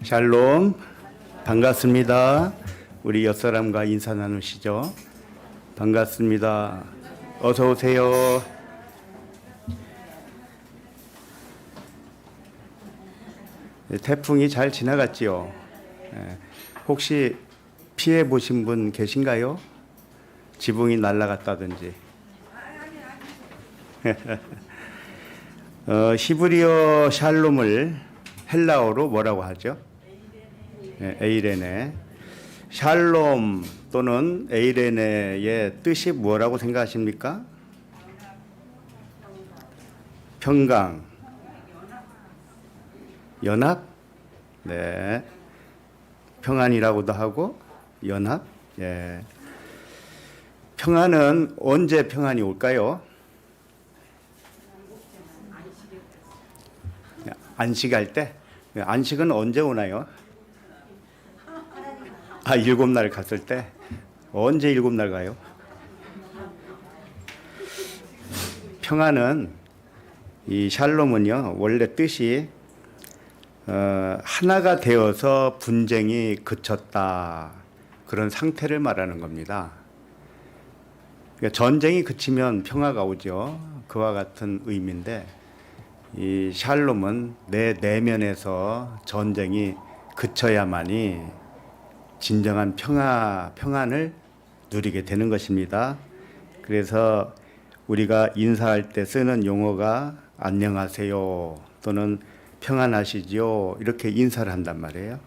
샬롬, 반갑습니다. 우리 옆사람과 인사 나누시죠. 반갑습니다. 어서 오세요. 태풍이 잘 지나갔지요. 혹시 피해 보신 분 계신가요? 지붕이 날아갔다든지. 히브리어 샬롬을 헬라어로 뭐라고 하죠? 에이레네. 샬롬 또는 에이레네의 뜻이 뭐라고 생각하십니까? 평강, 연합? 네. 평안이라고도 하고 연합? 예. 평안은 언제 평안이 올까요? 안식할 때? 안식은 언제 오나요? 7날 갔을 때? 언제 7날 가요? 평안은, 이 샬롬은요, 원래 뜻이 하나가 되어서 분쟁이 그쳤다, 그런 상태를 말하는 겁니다. 그러니까 전쟁이 그치면 평화가 오죠. 그와 같은 의미인데, 이 샬롬은 내 내면에서 전쟁이 그쳐야만이 진정한 평안을 누리게 되는 것입니다. 그래서 우리가 인사할 때 쓰는 용어가 안녕하세요 또는 평안하시지요, 이렇게 인사를 한단 말이에요.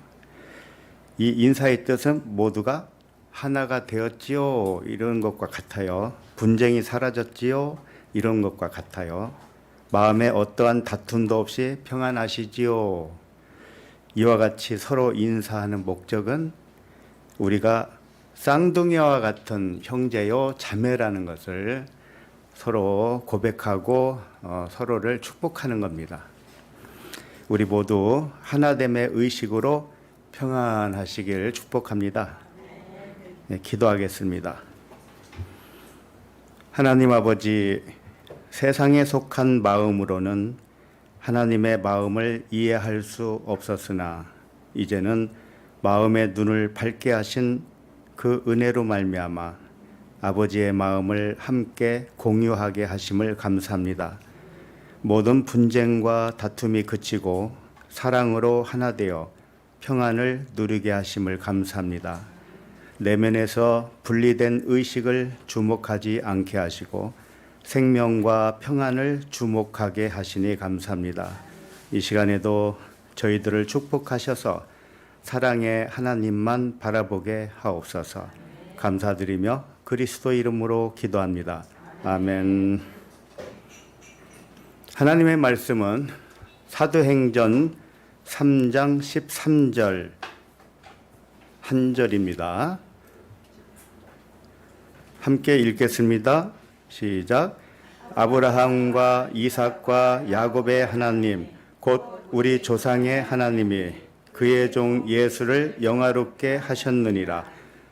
이 인사의 뜻은 모두가 하나가 되었지요, 이런 것과 같아요. 분쟁이 사라졌지요, 이런 것과 같아요. 마음에 어떠한 다툼도 없이 평안하시지요. 이와 같이 서로 인사하는 목적은 우리가 쌍둥이와 같은 형제요 자매라는 것을 서로 고백하고 서로를 축복하는 겁니다. 우리 모두 하나됨의 의식으로 평안하시길 축복합니다. 네, 기도하겠습니다. 하나님 아버지, 세상에 속한 마음으로는 하나님의 마음을 이해할 수 없었으나 이제는 마음의 눈을 밝게 하신 그 은혜로 말미암아 아버지의 마음을 함께 공유하게 하심을 감사합니다. 모든 분쟁과 다툼이 그치고 사랑으로 하나 되어 평안을 누리게 하심을 감사합니다. 내면에서 분리된 의식을 주목하지 않게 하시고 생명과 평안을 주목하게 하시니 감사합니다. 이 시간에도 저희들을 축복하셔서 사랑의 하나님만 바라보게 하옵소서. 감사드리며 그리스도 이름으로 기도합니다. 아멘. 하나님의 말씀은 사도행전 3장 13절 한 절입니다. 함께 읽겠습니다. 시작. 아브라함과 이삭과 야곱의 하나님 곧 우리 조상의 하나님이 그의 종 예수를 영화롭게 하셨느니라.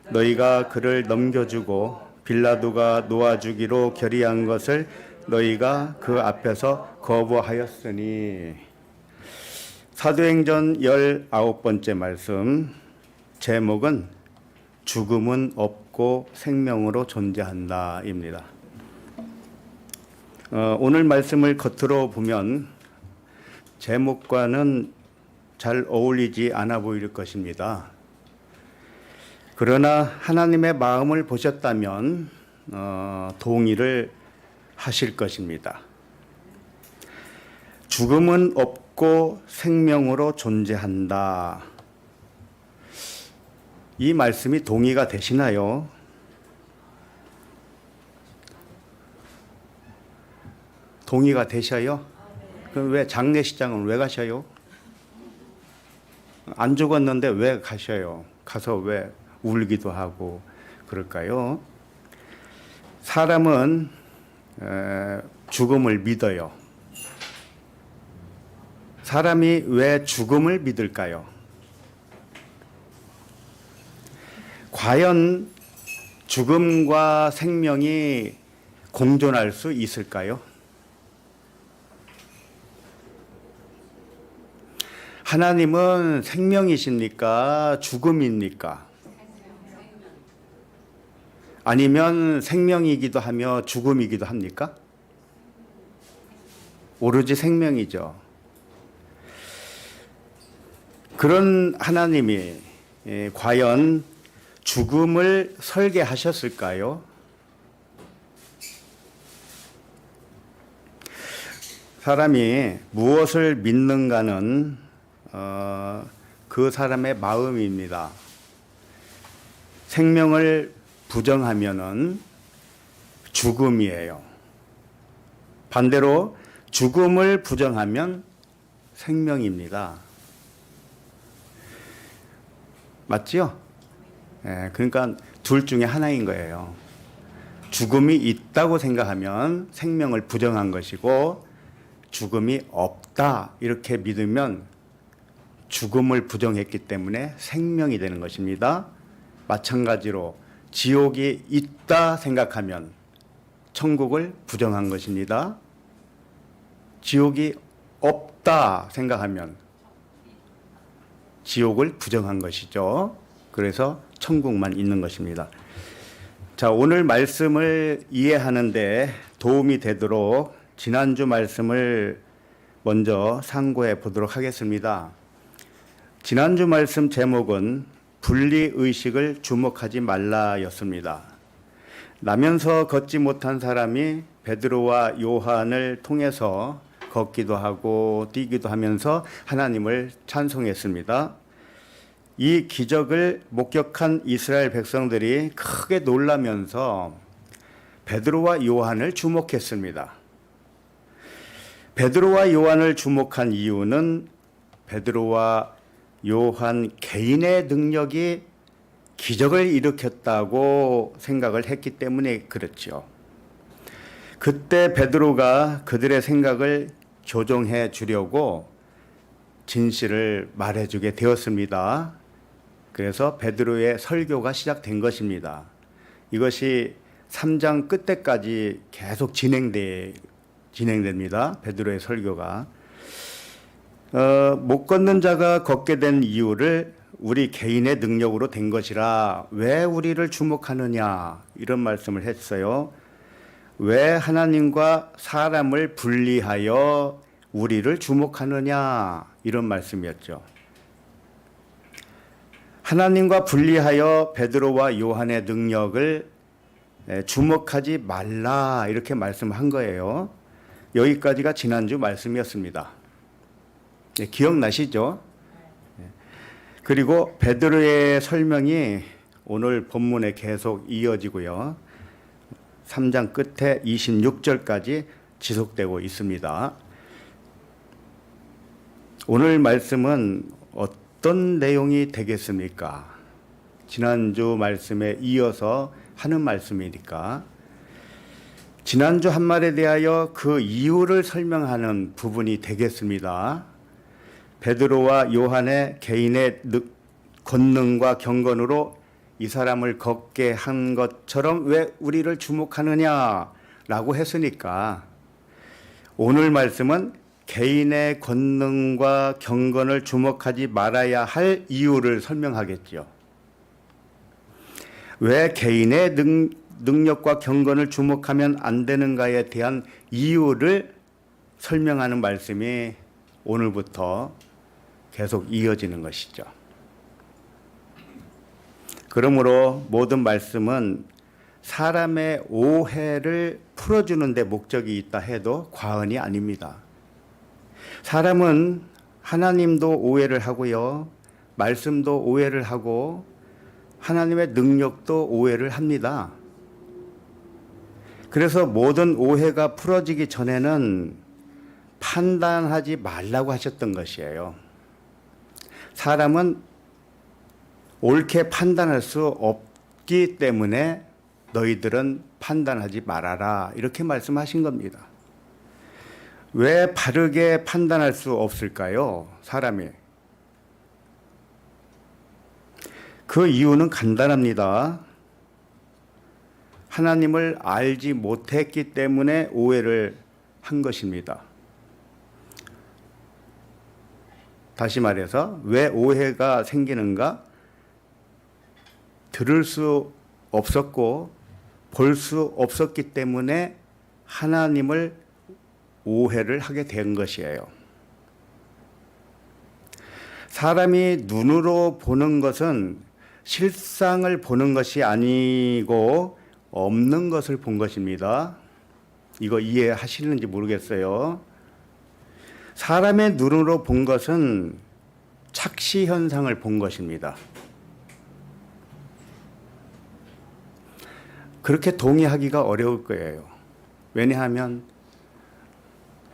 너희가 그를 넘겨주고 빌라도가 놓아주기로 결의한 것을 너희가 그 앞에서 거부하였으니. 사도행전 19번째 말씀, 제목은 죽음은 없고 생명으로 존재한다 입니다. 오늘 말씀을 겉으로 보면 제목과는 잘 어울리지 않아 보일 것입니다. 그러나 하나님의 마음을 보셨다면 동의를 하실 것입니다. 죽음은 없고 생명으로 존재한다. 이 말씀이 동의가 되시나요? 동의가 되셔요? 그럼 왜 장례식장은 왜 가셔요? 안 죽었는데 왜 가셔요? 가서 왜 울기도 하고 그럴까요? 사람은 죽음을 믿어요. 사람이 왜 죽음을 믿을까요? 과연 죽음과 생명이 공존할 수 있을까요? 하나님은 생명이십니까? 죽음입니까? 아니면 생명이기도 하며 죽음이기도 합니까? 오로지 생명이죠. 그런 하나님이 과연 죽음을 설계하셨을까요? 사람이 무엇을 믿는가는 그 사람의 마음입니다. 생명을 부정하면은 죽음이에요. 반대로 죽음을 부정하면 생명입니다. 맞죠? 그러니까 둘 중에 하나인 거예요. 죽음이 있다고 생각하면 생명을 부정한 것이고, 죽음이 없다 이렇게 믿으면 죽음을 부정했기 때문에 생명이 되는 것입니다. 마찬가지로 지옥이 있다 생각하면 천국을 부정한 것입니다. 지옥이 없다 생각하면 지옥을 부정한 것이죠. 그래서 천국만 있는 것입니다. 자, 오늘 말씀을 이해하는데 도움이 되도록 지난주 말씀을 먼저 상고해 보도록 하겠습니다. 지난주 말씀 제목은 분리의식을 주목하지 말라였습니다. 나면서 걷지 못한 사람이 베드로와 요한을 통해서 걷기도 하고 뛰기도 하면서 하나님을 찬송했습니다. 이 기적을 목격한 이스라엘 백성들이 크게 놀라면서 베드로와 요한을 주목했습니다. 베드로와 요한을 주목한 이유는 베드로와 요한 개인의 능력이 기적을 일으켰다고 생각을 했기 때문에 그렇죠. 그때 베드로가 그들의 생각을 교정해 주려고 진실을 말해주게 되었습니다. 그래서 베드로의 설교가 시작된 것입니다. 이것이 3장 끝때까지 계속 진행됩니다. 베드로의 설교가. 못 걷는 자가 걷게 된 이유를 우리 개인의 능력으로 된 것이라 왜 우리를 주목하느냐 이런 말씀을 했어요. 왜 하나님과 사람을 분리하여 우리를 주목하느냐 이런 말씀이었죠. 하나님과 분리하여 베드로와 요한의 능력을 주목하지 말라 이렇게 말씀한 거예요. 여기까지가 지난주 말씀이었습니다. 기억나시죠? 그리고 베드로의 설명이 오늘 본문에 계속 이어지고요. 3장 끝에 26절까지 지속되고 있습니다. 오늘 말씀은 어떤 내용이 되겠습니까? 지난주 말씀에 이어서 하는 말씀이니까 지난주 한 말에 대하여 그 이유를 설명하는 부분이 되겠습니다. 베드로와 요한의 개인의 권능과 경건으로 이 사람을 걷게 한 것처럼 왜 우리를 주목하느냐라고 했으니까 오늘 말씀은 개인의 권능과 경건을 주목하지 말아야 할 이유를 설명하겠죠. 왜 개인의 능력과 경건을 주목하면 안 되는가에 대한 이유를 설명하는 말씀이 오늘부터 계속 이어지는 것이죠. 그러므로 모든 말씀은 사람의 오해를 풀어주는 데 목적이 있다 해도 과언이 아닙니다. 사람은 하나님도 오해를 하고요. 말씀도 오해를 하고 하나님의 능력도 오해를 합니다. 그래서 모든 오해가 풀어지기 전에는 판단하지 말라고 하셨던 것이에요. 사람은 옳게 판단할 수 없기 때문에 너희들은 판단하지 말아라 이렇게 말씀하신 겁니다. 왜 바르게 판단할 수 없을까요? 사람이. 그 이유는 간단합니다. 하나님을 알지 못했기 때문에 오해를 한 것입니다. 다시 말해서 왜 오해가 생기는가? 들을 수 없었고 볼 수 없었기 때문에 하나님을 오해를 하게 된 것이에요. 사람이 눈으로 보는 것은 실상을 보는 것이 아니고 없는 것을 본 것입니다. 이거 이해하시는지 모르겠어요. 사람의 눈으로 본 것은 착시 현상을 본 것입니다. 그렇게 동의하기가 어려울 거예요. 왜냐하면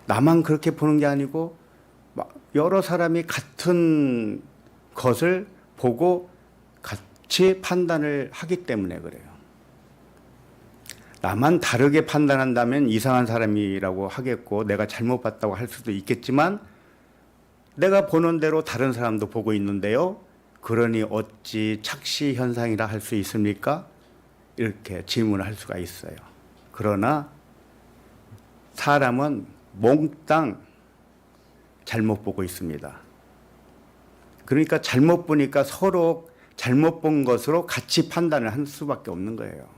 나만 그렇게 보는 게 아니고 여러 사람이 같은 것을 보고 같이 판단을 하기 때문에 그래요. 나만 다르게 판단한다면 이상한 사람이라고 하겠고 내가 잘못 봤다고 할 수도 있겠지만 내가 보는 대로 다른 사람도 보고 있는데요. 그러니 어찌 착시 현상이라 할 수 있습니까? 이렇게 질문을 할 수가 있어요. 그러나 사람은 몽땅 잘못 보고 있습니다. 그러니까 잘못 보니까 서로 잘못 본 것으로 같이 판단을 할 수밖에 없는 거예요.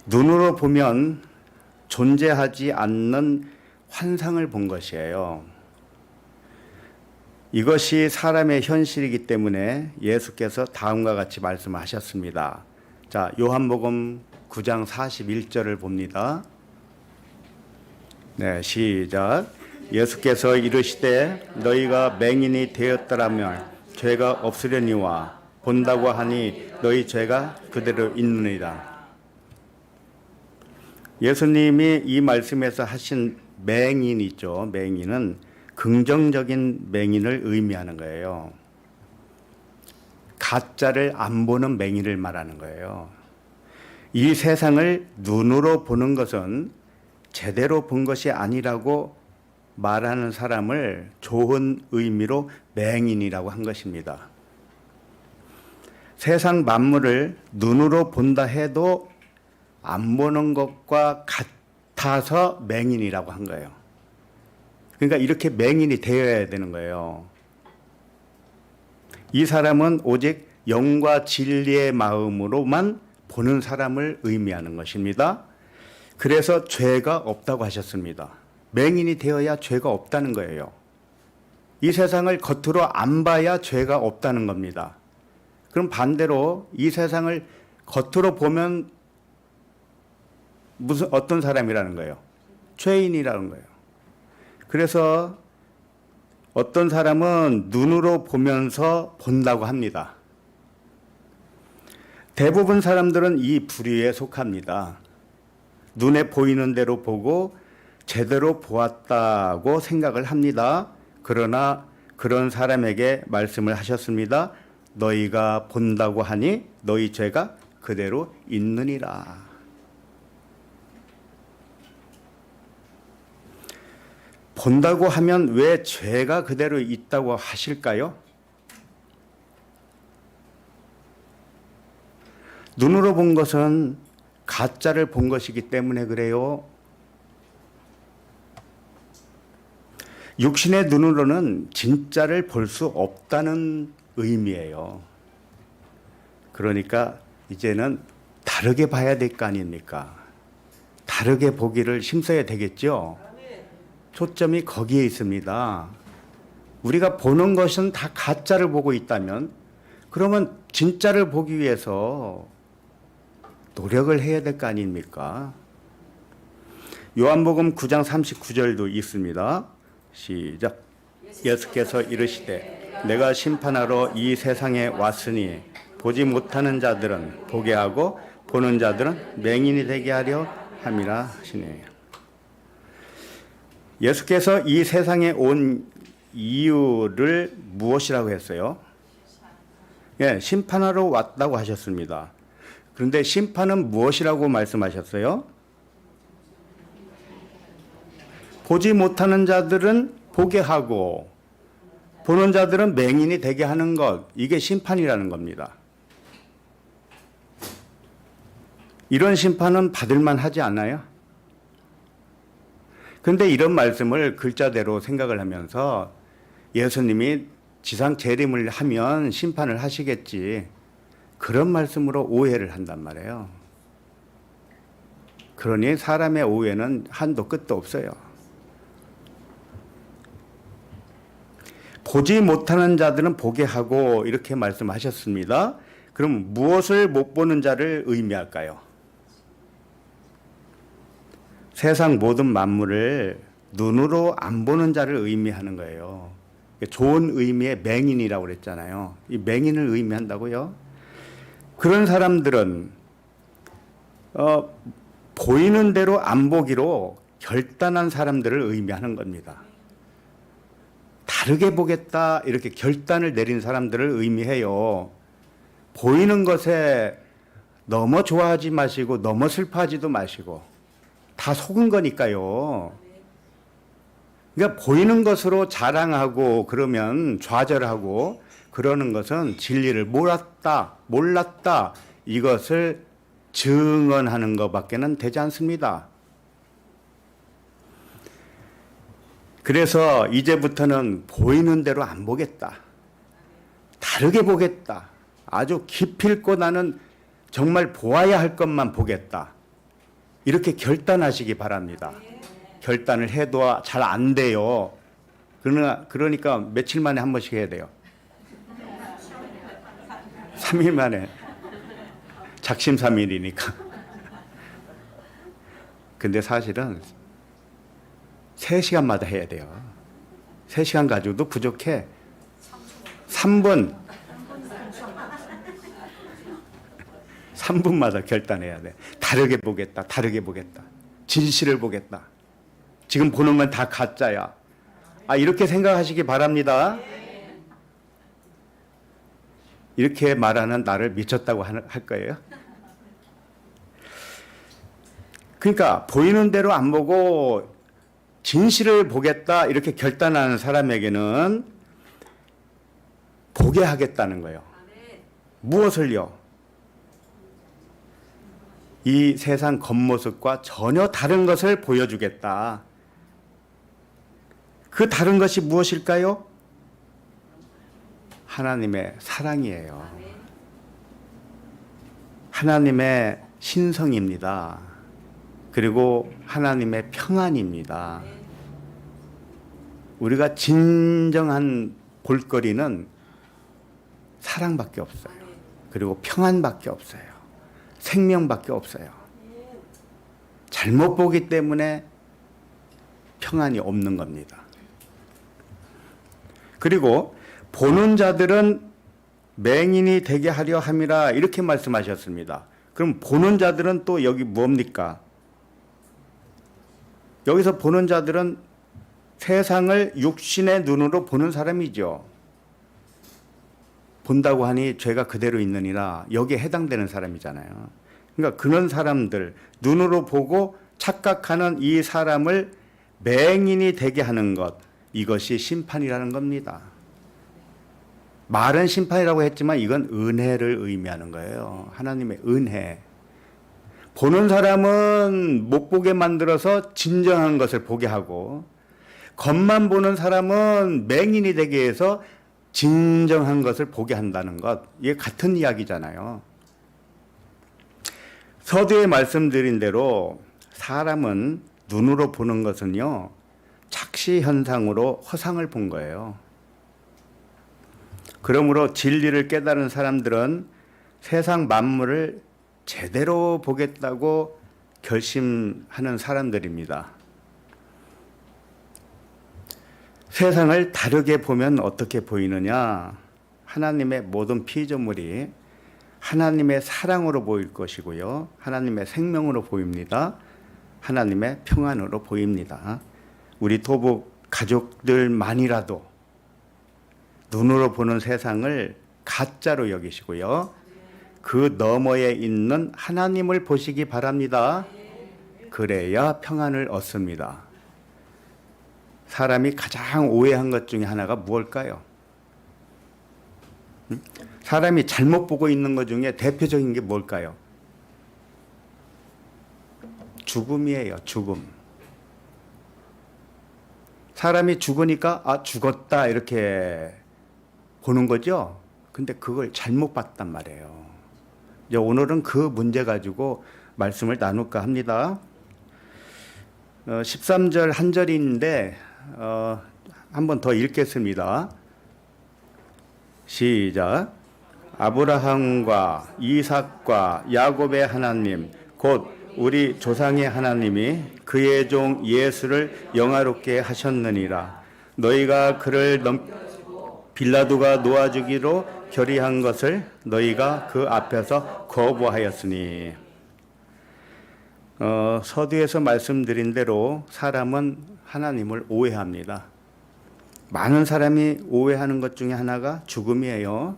눈으로 보면 존재하지 않는 환상을 본 것이에요. 이것이 사람의 현실이기 때문에 예수께서 다음과 같이 말씀하셨습니다. 자, 요한복음 9장 41절을 봅니다. 네, 시작. 예수께서 이르시되 너희가 맹인이 되었더라면 죄가 없으려니와 본다고 하니 너희 죄가 그대로 있느니라. 예수님이 이 말씀에서 하신 맹인이죠. 맹인은 긍정적인 맹인을 의미하는 거예요. 가짜를 안 보는 맹인을 말하는 거예요. 이 세상을 눈으로 보는 것은 제대로 본 것이 아니라고 말하는 사람을 좋은 의미로 맹인이라고 한 것입니다. 세상 만물을 눈으로 본다 해도 안 보는 것과 같아서 맹인이라고 한 거예요. 그러니까 이렇게 맹인이 되어야 되는 거예요. 이 사람은 오직 영과 진리의 마음으로만 보는 사람을 의미하는 것입니다. 그래서 죄가 없다고 하셨습니다. 맹인이 되어야 죄가 없다는 거예요. 이 세상을 겉으로 안 봐야 죄가 없다는 겁니다. 그럼 반대로 이 세상을 겉으로 보면 어떤 사람이라는 거예요? 죄인이라는 거예요. 그래서 어떤 사람은 눈으로 보면서 본다고 합니다. 대부분 사람들은 이 부류에 속합니다. 눈에 보이는 대로 보고 제대로 보았다고 생각을 합니다. 그러나 그런 사람에게 말씀을 하셨습니다. 너희가 본다고 하니 너희 죄가 그대로 있느니라. 본다고 하면 왜 죄가 그대로 있다고 하실까요? 눈으로 본 것은 가짜를 본 것이기 때문에 그래요. 육신의 눈으로는 진짜를 볼 수 없다는 의미예요. 그러니까 이제는 다르게 봐야 될 거 아닙니까? 다르게 보기를 힘써야 되겠죠? 초점이 거기에 있습니다. 우리가 보는 것은 다 가짜를 보고 있다면 그러면 진짜를 보기 위해서 노력을 해야 될 거 아닙니까? 요한복음 9장 39절도 있습니다. 시작. 예수께서 이르시되 내가 심판하러 이 세상에 왔으니 보지 못하는 자들은 보게 하고 보는 자들은 맹인이 되게 하려 함이라 하시네. 예수께서 이 세상에 온 이유를 무엇이라고 했어요? 예, 심판하러 왔다고 하셨습니다. 그런데 심판은 무엇이라고 말씀하셨어요? 보지 못하는 자들은 보게 하고 보는 자들은 맹인이 되게 하는 것, 이게 심판이라는 겁니다. 이런 심판은 받을 만하지 않아요? 그런데 이런 말씀을 글자대로 생각을 하면서 예수님이 지상 재림을 하면 심판을 하시겠지. 그런 말씀으로 오해를 한단 말이에요. 그러니 사람의 오해는 한도 끝도 없어요. 보지 못하는 자들은 보게 하고 이렇게 말씀하셨습니다. 그럼 무엇을 못 보는 자를 의미할까요? 세상 모든 만물을 눈으로 안 보는 자를 의미하는 거예요. 좋은 의미의 맹인이라고 그랬잖아요. 이 맹인을 의미한다고요? 그런 사람들은 보이는 대로 안 보기로 결단한 사람들을 의미하는 겁니다. 다르게 보겠다 이렇게 결단을 내린 사람들을 의미해요. 보이는 것에 너무 좋아하지 마시고 너무 슬퍼하지도 마시고 다 속은 거니까요. 그러니까 보이는 것으로 자랑하고 그러면 좌절하고 그러는 것은 진리를 몰랐다 이것을 증언하는 것밖에는 되지 않습니다. 그래서 이제부터는 보이는 대로 안 보겠다. 다르게 보겠다. 아주 기필코 나는 정말 보아야 할 것만 보겠다. 이렇게 결단하시기 바랍니다. 결단을 해도 잘 안 돼요. 그러니까 며칠 만에 한 번씩 해야 돼요. 3일 만에. 작심삼일이니까. 근데 사실은 3시간마다 해야 돼요. 3시간 가지고도 부족해. 3분. 3분마다 결단해야 돼. 다르게 보겠다. 다르게 보겠다. 진실을 보겠다. 지금 보는 건 다 가짜야. 이렇게 생각하시기 바랍니다. 이렇게 말하는 나를 미쳤다고 할 거예요. 그러니까 보이는 대로 안 보고 진실을 보겠다 이렇게 결단하는 사람에게는 보게 하겠다는 거예요. 무엇을요? 이 세상 겉모습과 전혀 다른 것을 보여주겠다. 그 다른 것이 무엇일까요? 하나님의 사랑이에요. 하나님의 신성입니다. 그리고 하나님의 평안입니다. 우리가 진정한 볼거리는 사랑밖에 없어요. 그리고 평안밖에 없어요. 생명밖에 없어요. 잘못 보기 때문에 평안이 없는 겁니다. 그리고 보는 자들은 맹인이 되게 하려 함이라 이렇게 말씀하셨습니다. 그럼 보는 자들은 또 여기 뭡니까? 여기서 보는 자들은 세상을 육신의 눈으로 보는 사람이죠. 본다고 하니 죄가 그대로 있느니라 여기에 해당되는 사람이잖아요. 그러니까 그런 사람들 눈으로 보고 착각하는 이 사람을 맹인이 되게 하는 것 이것이 심판이라는 겁니다. 말은 심판이라고 했지만 이건 은혜를 의미하는 거예요. 하나님의 은혜. 보는 사람은 못 보게 만들어서 진정한 것을 보게 하고 겉만 보는 사람은 맹인이 되게 해서 진정한 것을 보게 한다는 것. 이게 같은 이야기잖아요. 서두에 말씀드린 대로 사람은 눈으로 보는 것은요. 착시 현상으로 허상을 본 거예요. 그러므로 진리를 깨달은 사람들은 세상 만물을 제대로 보겠다고 결심하는 사람들입니다. 세상을 다르게 보면 어떻게 보이느냐? 하나님의 모든 피조물이 하나님의 사랑으로 보일 것이고요. 하나님의 생명으로 보입니다. 하나님의 평안으로 보입니다. 우리 도북 가족들만이라도 눈으로 보는 세상을 가짜로 여기시고요. 그 너머에 있는 하나님을 보시기 바랍니다. 그래야 평안을 얻습니다. 사람이 가장 오해한 것 중에 하나가 무엇일까요? 사람이 잘못 보고 있는 것 중에 대표적인 게 뭘까요? 죽음이에요. 죽음. 사람이 죽으니까 아 죽었다 이렇게 보는 거죠. 근데 그걸 잘못 봤단 말이에요. 이제 오늘은 그 문제 가지고 말씀을 나눌까 합니다. 13절 한 절인데 한 번 더 읽겠습니다. 시작. 아브라함과 이삭과 야곱의 하나님 곧 우리 조상의 하나님이 그의 종 예수를 영화롭게 하셨느니라. 너희가 그를 빌라도가 놓아주기로 결의한 것을 너희가 그 앞에서 거부하였으니. 서두에서 말씀드린 대로 사람은 하나님을 오해합니다. 많은 사람이 오해하는 것 중에 하나가 죽음이에요.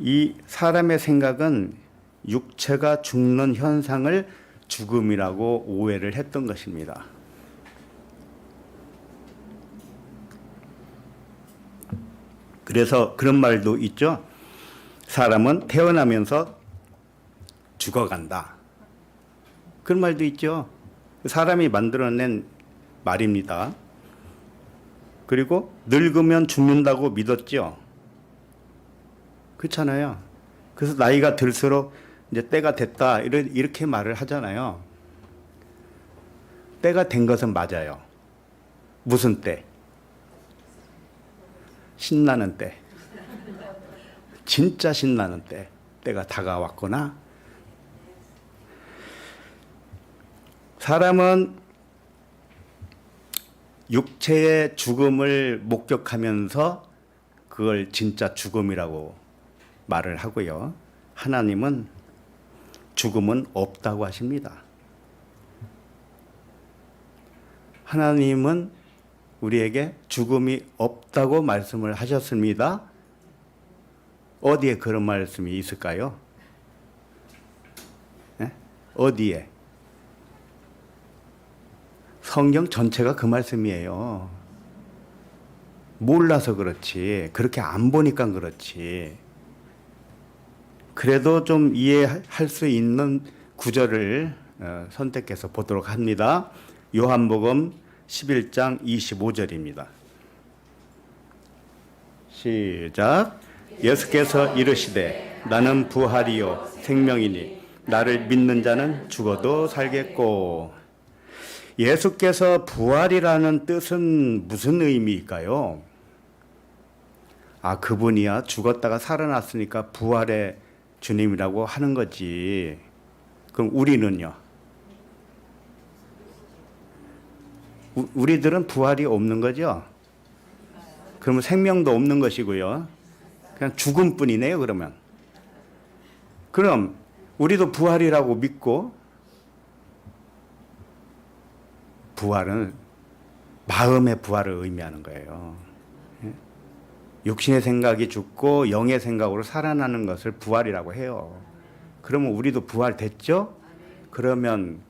이 사람의 생각은 육체가 죽는 현상을 죽음이라고 오해를 했던 것입니다. 그래서 그런 말도 있죠. 사람은 태어나면서 죽어간다. 그런 말도 있죠. 사람이 만들어낸 말입니다. 그리고 늙으면 죽는다고 믿었죠. 그렇잖아요. 그래서 나이가 들수록 이제 때가 됐다 이렇게 말을 하잖아요. 때가 된 것은 맞아요. 무슨 때? 신나는 때. 진짜 신나는 때. 때가 다가왔구나. 사람은 육체의 죽음을 목격하면서 그걸 진짜 죽음이라고 말을 하고요. 하나님은 죽음은 없다고 하십니다. 하나님은 우리에게 죽음이 없다고 말씀을 하셨습니다. 어디에 그런 말씀이 있을까요? 네? 어디에? 성경 전체가 그 말씀이에요. 몰라서 그렇지. 그렇게 안 보니까 그렇지. 그래도 좀 이해할 수 있는 구절을 선택해서 보도록 합니다. 요한복음 11장 25절입니다. 시작. 예수께서 이르시되 나는 부활이요 생명이니 나를 믿는 자는 죽어도 살겠고. 예수께서 부활이라는 뜻은 무슨 의미일까요? 아, 그분이야 죽었다가 살아났으니까 부활의 주님이라고 하는 거지. 그럼 우리는요? 우리들은 부활이 없는 거죠? 그러면 생명도 없는 것이고요. 그냥 죽음뿐이네요, 그러면. 그럼 우리도 부활이라고 믿고, 부활은 마음의 부활을 의미하는 거예요. 육신의 생각이 죽고 영의 생각으로 살아나는 것을 부활이라고 해요. 그러면 우리도 부활됐죠? 그러면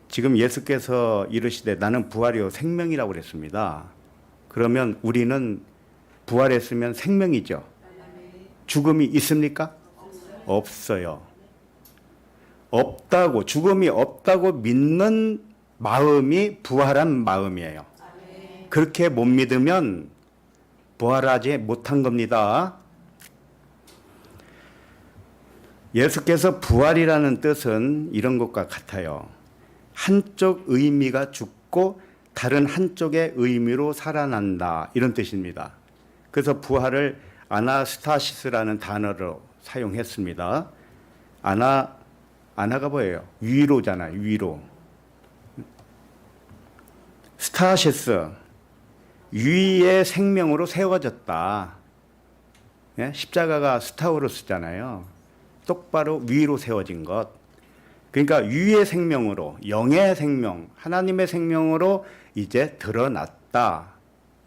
지금 예수께서 이르시되 나는 부활이요 생명이라고 그랬습니다. 그러면 우리는 부활했으면 생명이죠. 죽음이 있습니까? 없어요. 없다고, 죽음이 없다고 믿는 마음이 부활한 마음이에요. 그렇게 못 믿으면 부활하지 못한 겁니다. 예수께서 부활이라는 뜻은 이런 것과 같아요. 한쪽 의미가 죽고 다른 한쪽의 의미로 살아난다, 이런 뜻입니다. 그래서 부활을 아나스타시스라는 단어로 사용했습니다. 아나가 뭐예요? 위로잖아요. 위로. 스타시스, 위의 생명으로 세워졌다. 예? 십자가가 스타우로스잖아요. 똑바로 위로 세워진 것. 그러니까 위의 생명으로, 영의 생명, 하나님의 생명으로 이제 드러났다,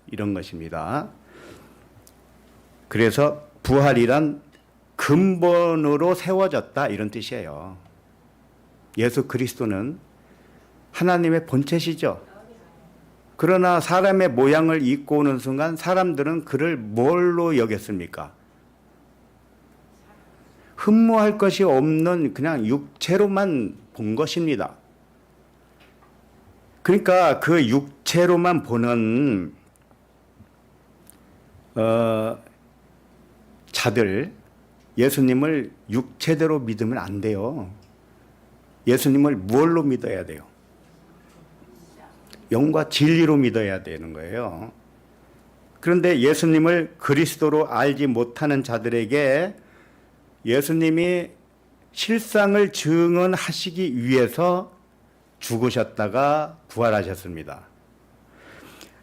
이런 것입니다. 그래서 부활이란 근본으로 세워졌다, 이런 뜻이에요. 예수 그리스도는 하나님의 본체시죠. 그러나 사람의 모양을 입고 오는 순간 사람들은 그를 뭘로 여겼습니까? 흠모할 것이 없는 그냥 육체로만 본 것입니다. 그러니까 그 육체로만 보는 자들, 예수님을 육체대로 믿으면 안 돼요. 예수님을 무엇로 믿어야 돼요? 영과 진리로 믿어야 되는 거예요. 그런데 예수님을 그리스도로 알지 못하는 자들에게 예수님이 실상을 증언하시기 위해서 죽으셨다가 부활하셨습니다.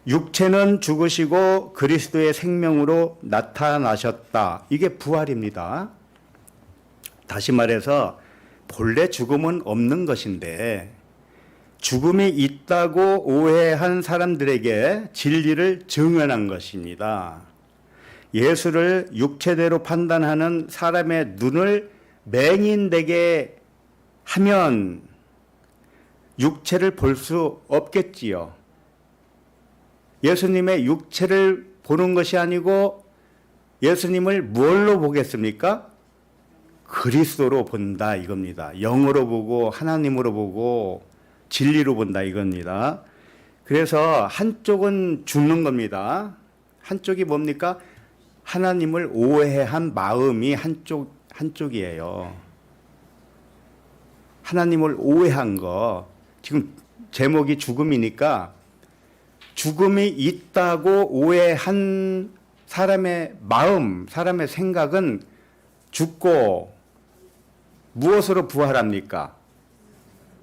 육체는 죽으시고 그리스도의 생명으로 나타나셨다. 이게 부활입니다. 다시 말해서 본래 죽음은 없는 것인데 죽음이 있다고 오해한 사람들에게 진리를 증언한 것입니다. 예수를 육체대로 판단하는 사람의 눈을 맹인되게 하면 육체를 볼 수 없겠지요. 예수님의 육체를 보는 것이 아니고 예수님을 뭘로 보겠습니까? 그리스도로 본다 이겁니다. 영으로 보고 하나님으로 보고 진리로 본다 이겁니다. 그래서 한쪽은 죽는 겁니다. 한쪽이 뭡니까? 하나님을 오해한 마음이 한쪽이에요. 하나님을 오해한 거. 지금 제목이 죽음이니까 죽음이 있다고 오해한 사람의 마음, 사람의 생각은 죽고 무엇으로 부활합니까?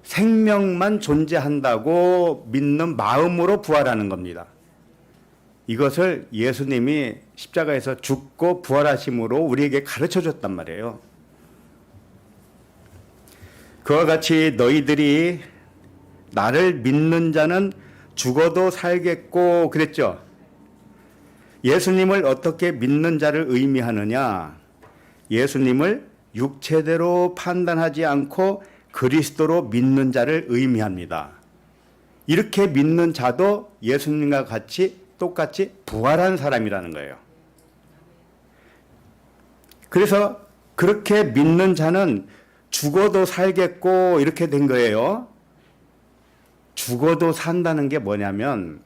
생명만 존재한다고 믿는 마음으로 부활하는 겁니다. 이것을 예수님이 십자가에서 죽고 부활하심으로 우리에게 가르쳐 줬단 말이에요. 그와 같이 너희들이 나를 믿는 자는 죽어도 살겠고 그랬죠. 예수님을 어떻게 믿는 자를 의미하느냐? 예수님을 육체대로 판단하지 않고 그리스도로 믿는 자를 의미합니다. 이렇게 믿는 자도 예수님과 같이 똑같이 부활한 사람이라는 거예요. 그래서 그렇게 믿는 자는 죽어도 살겠고 이렇게 된 거예요. 죽어도 산다는 게 뭐냐면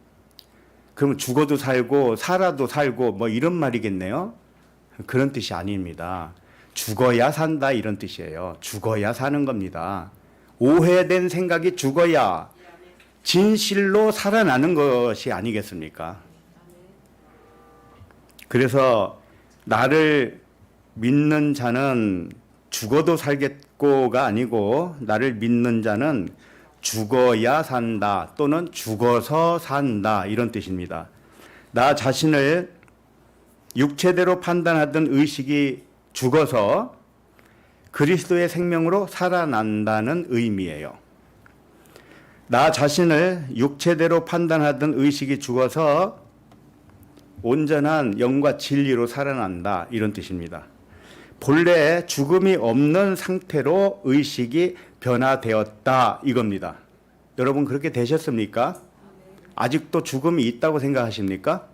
그러면 죽어도 살고 살아도 살고 뭐 이런 말이겠네요. 그런 뜻이 아닙니다. 죽어야 산다 이런 뜻이에요. 죽어야 사는 겁니다. 오해된 생각이 죽어야 진실로 살아나는 것이 아니겠습니까? 그래서 나를 믿는 자는 죽어도 살겠고가 아니고 나를 믿는 자는 죽어야 산다 또는 죽어서 산다 이런 뜻입니다. 나 자신을 육체대로 판단하던 의식이 죽어서 그리스도의 생명으로 살아난다는 의미예요. 나 자신을 육체대로 판단하던 의식이 죽어서 온전한 영과 진리로 살아난다 이런 뜻입니다. 본래 죽음이 없는 상태로 의식이 변화되었다 이겁니다. 여러분 그렇게 되셨습니까? 아직도 죽음이 있다고 생각하십니까?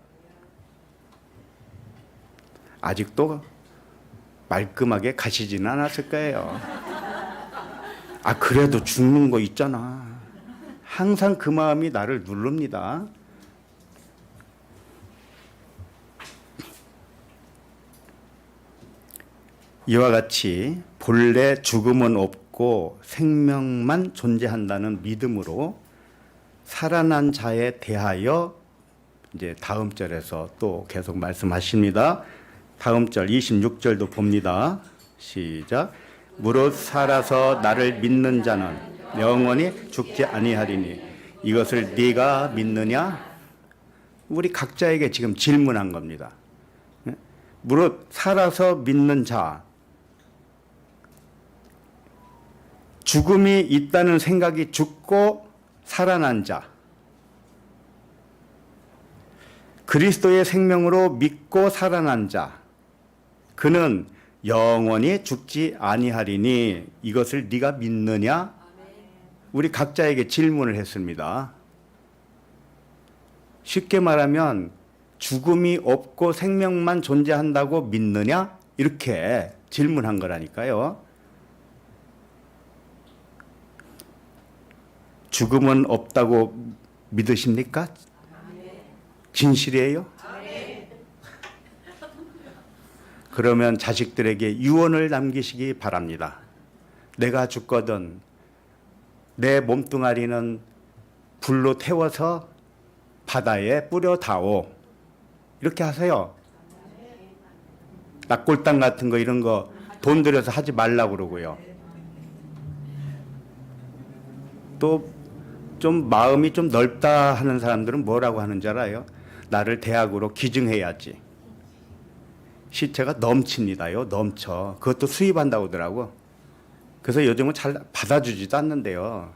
아직도 말끔하게 가시지는 않았을 거예요. 아 그래도 죽는 거 있잖아. 항상 그 마음이 나를 누릅니다. 이와 같이 본래 죽음은 없고 생명만 존재한다는 믿음으로 살아난 자에 대하여 이제 다음 절에서 또 계속 말씀하십니다. 다음 절 26절도 봅니다. 시작. 무릇 살아서 나를 믿는 자는 영원히 죽지 아니하리니 이것을 네가 믿느냐? 우리 각자에게 지금 질문한 겁니다. 무릇 살아서 믿는 자, 죽음이 있다는 생각이 죽고 살아난 자, 그리스도의 생명으로 믿고 살아난 자, 그는 영원히 죽지 아니하리니 이것을 네가 믿느냐? 우리 각자에게 질문을 했습니다. 쉽게 말하면 죽음이 없고 생명만 존재한다고 믿느냐? 이렇게 질문한 거라니까요. 죽음은 없다고 믿으십니까? 진실이에요? 그러면 자식들에게 유언을 남기시기 바랍니다. 내가 죽거든 내 몸뚱아리는 불로 태워서 바다에 뿌려다오. 이렇게 하세요. 낙골당 같은 거 이런 거 돈 들여서 하지 말라고 그러고요. 또 좀 마음이 좀 넓다 하는 사람들은 뭐라고 하는 줄 알아요? 나를 대학으로 기증해야지. 시체가 넘칩니다요. 넘쳐. 그것도 수입한다고 하더라고. 그래서 요즘은 잘 받아주지도 않는데요.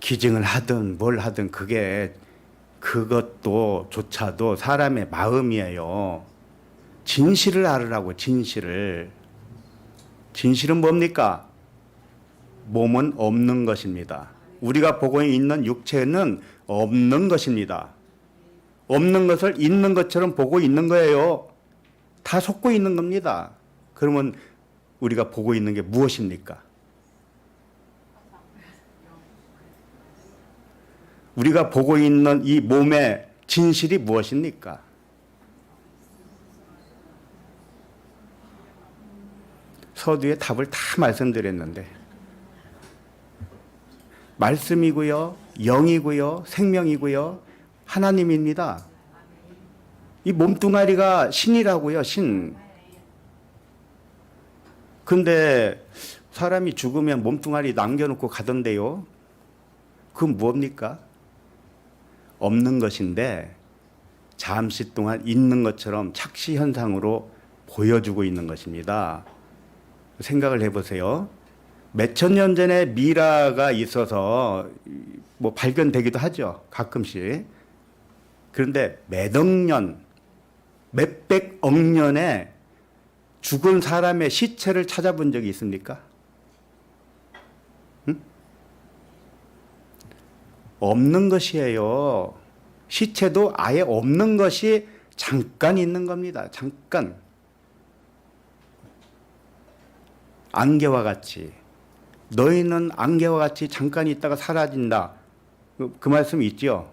기증을 하든 뭘 하든 그것도 조차도 사람의 마음이에요. 진실을 알으라고. 진실은 뭡니까? 몸은 없는 것입니다. 우리가 보고 있는 육체는 없는 것입니다. 없는 것을 있는 것처럼 보고 있는 거예요. 다 속고 있는 겁니다. 그러면 우리가 보고 있는 게 무엇입니까? 우리가 보고 있는 이 몸의 진실이 무엇입니까? 서두에 답을 다 말씀드렸는데 말씀이고요, 영이고요, 생명이고요, 하나님입니다. 이 몸뚱아리가 신이라고요, 신. 근데 사람이 죽으면 몸뚱아리 남겨놓고 가던데요. 그건 뭡니까? 없는 것인데 잠시 동안 있는 것처럼 착시 현상으로 보여주고 있는 것입니다. 생각을 해보세요. 몇천 년 전에 미라가 있어서 뭐 발견되기도 하죠. 가끔씩. 그런데 몇억 년, 몇백억 년에 죽은 사람의 시체를 찾아본 적이 있습니까? 응? 없는 것이에요. 시체도 아예 없는 것이 잠깐 있는 겁니다. 잠깐. 안개와 같이. 너희는 안개와 같이 잠깐 있다가 사라진다. 그 말씀이 있죠.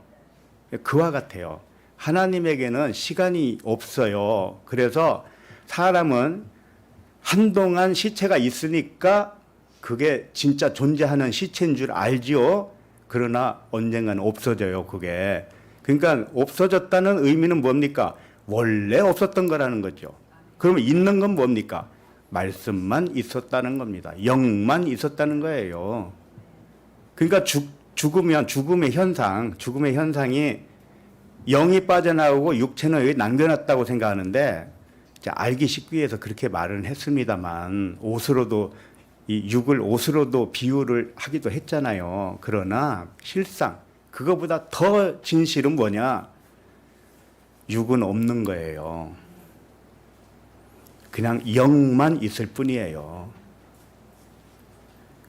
그와 같아요. 하나님에게는 시간이 없어요. 그래서 사람은 한동안 시체가 있으니까 그게 진짜 존재하는 시체인 줄 알지요. 그러나 언젠가는 없어져요. 그게. 그러니까 없어졌다는 의미는 뭡니까? 원래 없었던 거라는 거죠. 그러면 있는 건 뭡니까? 말씀만 있었다는 겁니다. 영만 있었다는 거예요. 그러니까 죽음의 현상이 영이 빠져나오고 육체는 여기 남겨놨다고 생각하는데 알기 쉽기 위해서 그렇게 말은 했습니다만 이 육을 옷으로도 비유를 하기도 했잖아요. 그러나 실상 그거보다 더 진실은 뭐냐? 육은 없는 거예요. 그냥 영만 있을 뿐이에요.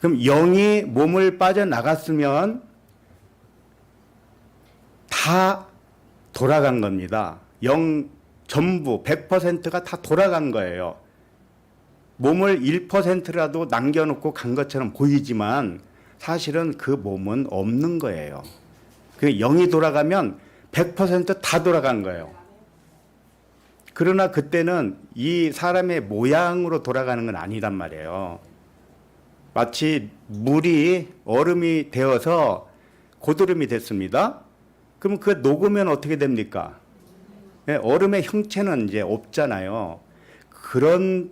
그럼 영이 몸을 빠져나갔으면 다 돌아간 겁니다. 영 전부 100%가 다 돌아간 거예요. 몸을 1%라도 남겨놓고 간 것처럼 보이지만 사실은 그 몸은 없는 거예요. 그 영이 돌아가면 100%다 돌아간 거예요. 그러나 그때는 이 사람의 모양으로 돌아가는 건 아니란 말이에요. 마치 물이 얼음이 되어서 고드름이 됐습니다. 그럼 그 녹으면 어떻게 됩니까? 얼음의 형체는 이제 없잖아요. 그런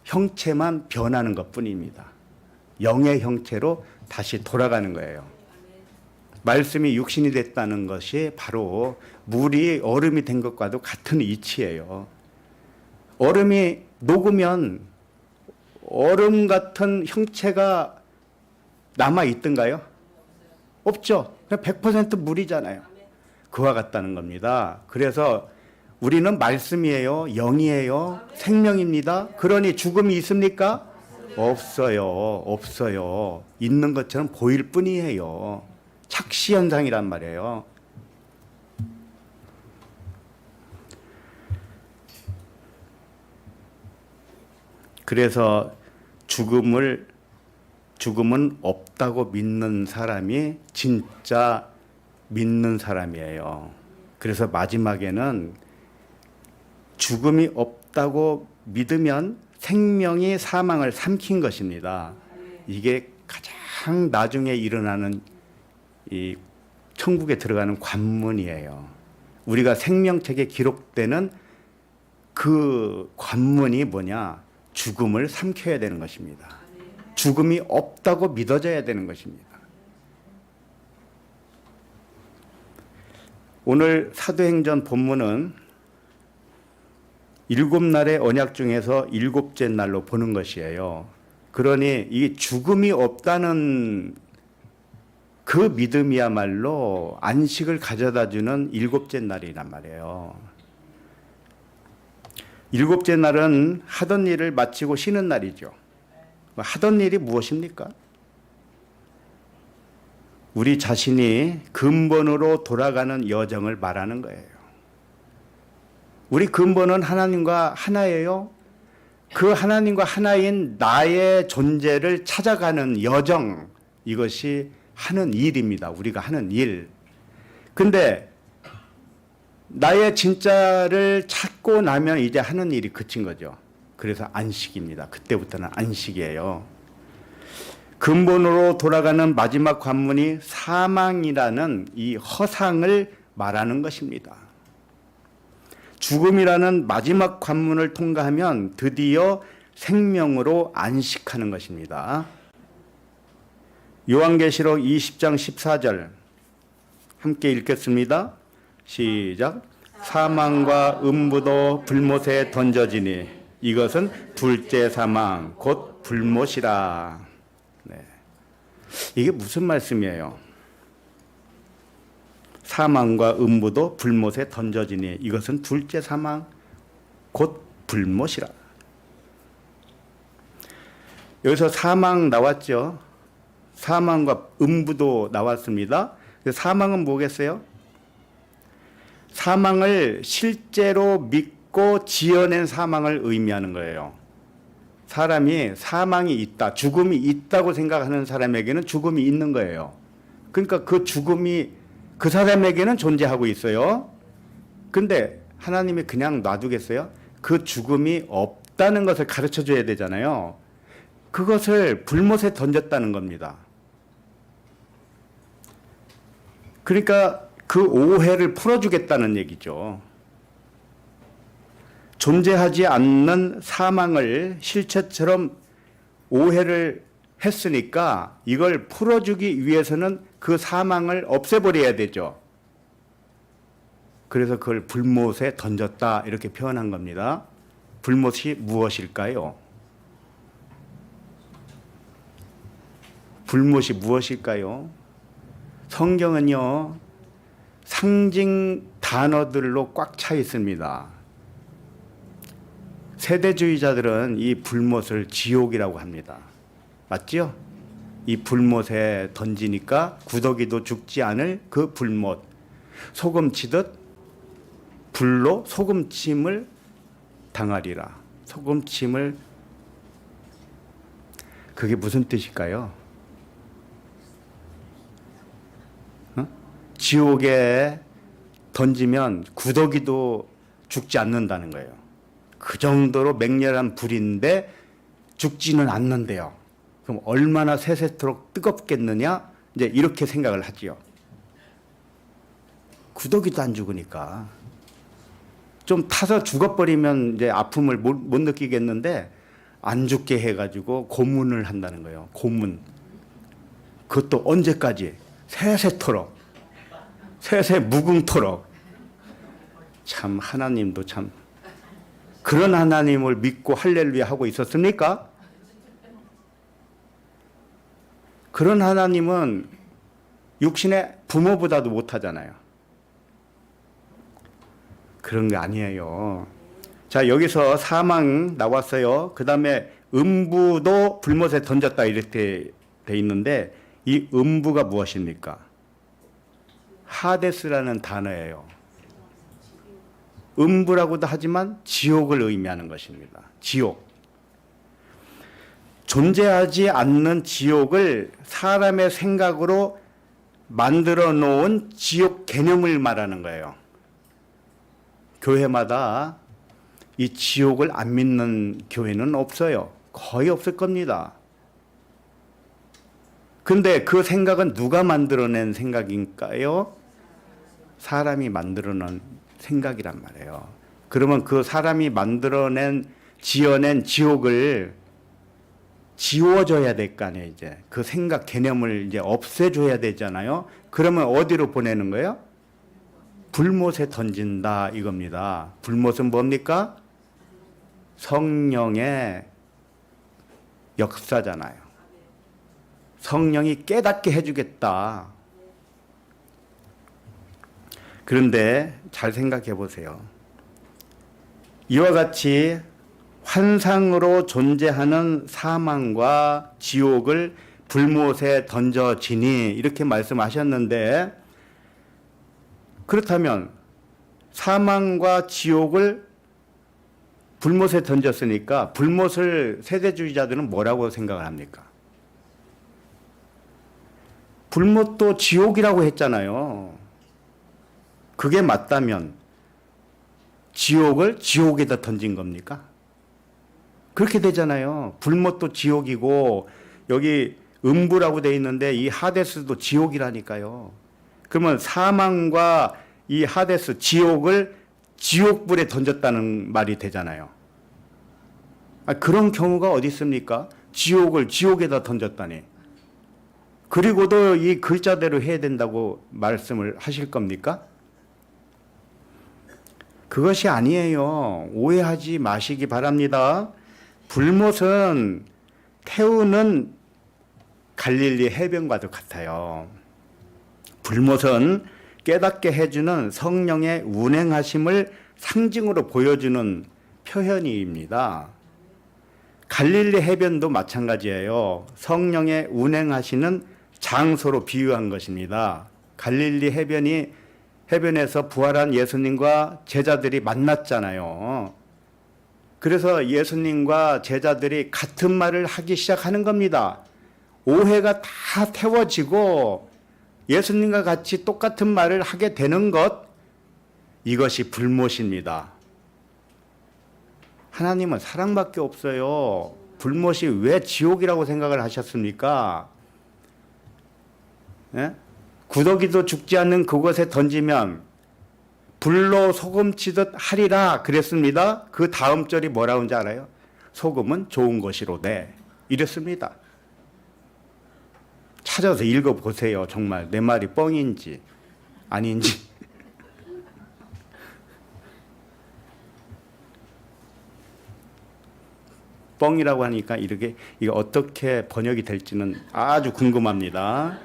형체만 변하는 것뿐입니다. 영의 형체로 다시 돌아가는 거예요. 말씀이 육신이 됐다는 것이 바로 물이 얼음이 된 것과도 같은 이치예요. 얼음이 녹으면 얼음 같은 형체가 남아 있던가요? 없죠. 100% 물이잖아요. 그와 같다는 겁니다. 그래서 우리는 말씀이에요. 영이에요. 생명입니다. 그러니 죽음이 있습니까? 없어요. 없어요. 있는 것처럼 보일 뿐이에요. 착시 현상이란 말이에요. 그래서 죽음을 죽음은 없다고 믿는 사람이 진짜 믿는 사람이에요. 그래서 마지막에는 죽음이 없다고 믿으면 생명이 사망을 삼킨 것입니다. 이게 가장 나중에 일어나는 이 천국에 들어가는 관문이에요. 우리가 생명책에 기록되는 그 관문이 뭐냐? 죽음을 삼켜야 되는 것입니다. 죽음이 없다고 믿어져야 되는 것입니다. 오늘 사도행전 본문은 7날의 언약 중에서 7째 날로 보는 것이에요. 그러니 이 죽음이 없다는 그 믿음이야말로 안식을 가져다 주는 7째 날이란 말이에요. 7째 날은 하던 일을 마치고 쉬는 날이죠. 하던 일이 무엇입니까? 우리 자신이 근본으로 돌아가는 여정을 말하는 거예요. 우리 근본은 하나님과 하나예요. 그 하나님과 하나인 나의 존재를 찾아가는 여정, 이것이 하는 일입니다. 우리가 하는 일. 근데 나의 진짜를 찾고 나면 이제 하는 일이 그친 거죠. 그래서 안식입니다. 그때부터는 안식이에요. 근본으로 돌아가는 마지막 관문이 사망이라는 이 허상을 말하는 것입니다. 죽음이라는 마지막 관문을 통과하면 드디어 생명으로 안식하는 것입니다. 요한계시록 20장 14절 함께 읽겠습니다. 시작. 사망과 음부도 불못에 던져지니 이것은 둘째 사망 곧 불못이라. 네. 이게 무슨 말씀이에요? 사망과 음부도 불못에 던져지니 이것은 둘째 사망 곧 불못이라. 여기서 사망 나왔죠. 사망과 음부도 나왔습니다. 사망은 뭐겠어요? 사망을 실제로 믿고 지어낸 사망을 의미하는 거예요. 사람이 사망이 있다, 죽음이 있다고 생각하는 사람에게는 죽음이 있는 거예요. 그러니까 그 죽음이 그 사람에게는 존재하고 있어요. 근데 하나님이 그냥 놔두겠어요? 그 죽음이 없다는 것을 가르쳐 줘야 되잖아요. 그것을 불못에 던졌다는 겁니다. 그러니까 그 오해를 풀어주겠다는 얘기죠. 존재하지 않는 사망을 실체처럼 오해를 했으니까 이걸 풀어주기 위해서는 그 사망을 없애버려야 되죠. 그래서 그걸 불못에 던졌다 이렇게 표현한 겁니다. 불못이 무엇일까요? 불못이 무엇일까요? 성경은요, 상징 단어들로 꽉 차 있습니다. 세대주의자들은 이 불못을 지옥이라고 합니다. 맞죠? 이 불못에 던지니까 구더기도 죽지 않을 그 불못. 소금 치듯 불로 소금침을 당하리라. 소금침을, 그게 무슨 뜻일까요? 지옥에 던지면 구더기도 죽지 않는다는 거예요. 그 정도로 맹렬한 불인데 죽지는 않는데요. 그럼 얼마나 세세토록 뜨겁겠느냐? 이제 이렇게 생각을 하지요. 구더기도 안 죽으니까. 좀 타서 죽어버리면 이제 아픔을 못 느끼겠는데 안 죽게 해가지고 고문을 한다는 거예요. 고문. 그것도 언제까지? 세세토록. 세세 무궁토록. 참 하나님도 참 그런 하나님을 믿고 할렐루야 하고 있었습니까? 그런 하나님은 육신의 부모보다도 못하잖아요. 그런 게 아니에요. 자, 여기서 사망 나왔어요. 그 다음에 음부도 불못에 던졌다 이렇게 돼 있는데 이 음부가 무엇입니까? 하데스라는 단어예요. 음부라고도 하지만 지옥을 의미하는 것입니다. 지옥. 존재하지 않는 지옥을 사람의 생각으로 만들어 놓은 지옥 개념을 말하는 거예요. 교회마다 이 지옥을 안 믿는 교회는 없어요. 거의 없을 겁니다. 근데 그 생각은 누가 만들어낸 생각일까요? 사람이 만들어낸 생각이란 말이에요. 그러면 그 사람이 지어낸 지옥을 지워줘야 될 거 아니에요, 이제. 그 생각 개념을 이제 없애줘야 되잖아요. 그러면 어디로 보내는 거예요? 불못에 던진다, 이겁니다. 불못은 뭡니까? 성령의 역사잖아요. 성령이 깨닫게 해주겠다. 그런데 잘 생각해 보세요. 이와 같이 환상으로 존재하는 사망과 지옥을 불못에 던져지니 이렇게 말씀하셨는데, 그렇다면 사망과 지옥을 불못에 던졌으니까 불못을 세대주의자들은 뭐라고 생각을 합니까? 불못도 지옥이라고 했잖아요. 그게 맞다면 지옥을 지옥에다 던진 겁니까? 그렇게 되잖아요. 불못도 지옥이고 여기 음부라고 돼 있는데 이 하데스도 지옥이라니까요. 그러면 사망과 이 하데스 지옥을 지옥불에 던졌다는 말이 되잖아요. 그런 경우가 어디 있습니까? 지옥을 지옥에다 던졌다니. 그리고도 이 글자대로 해야 된다고 말씀을 하실 겁니까? 그것이 아니에요. 오해하지 마시기 바랍니다. 불못은 태우는 갈릴리 해변과도 같아요. 불못은 깨닫게 해주는 성령의 운행하심을 상징으로 보여주는 표현입니다. 갈릴리 해변도 마찬가지예요. 성령의 운행하시는 장소로 비유한 것입니다. 갈릴리 해변에서 부활한 예수님과 제자들이 만났잖아요. 그래서 예수님과 제자들이 같은 말을 하기 시작하는 겁니다. 오해가 다 태워지고 예수님과 같이 똑같은 말을 하게 되는 것, 이것이 불못입니다. 하나님은 사랑밖에 없어요. 불못이 왜 지옥이라고 생각을 하셨습니까? 예? 구더기도 죽지 않는 그곳에 던지면 불로 소금 치듯 하리라 그랬습니다. 그 다음 절이 뭐라고 하는지 알아요? 소금은 좋은 것이로되 이랬습니다. 찾아서 읽어보세요. 정말 내 말이 뻥인지 아닌지. 뻥이라고 하니까 이게 어떻게 번역이 될지는 아주 궁금합니다.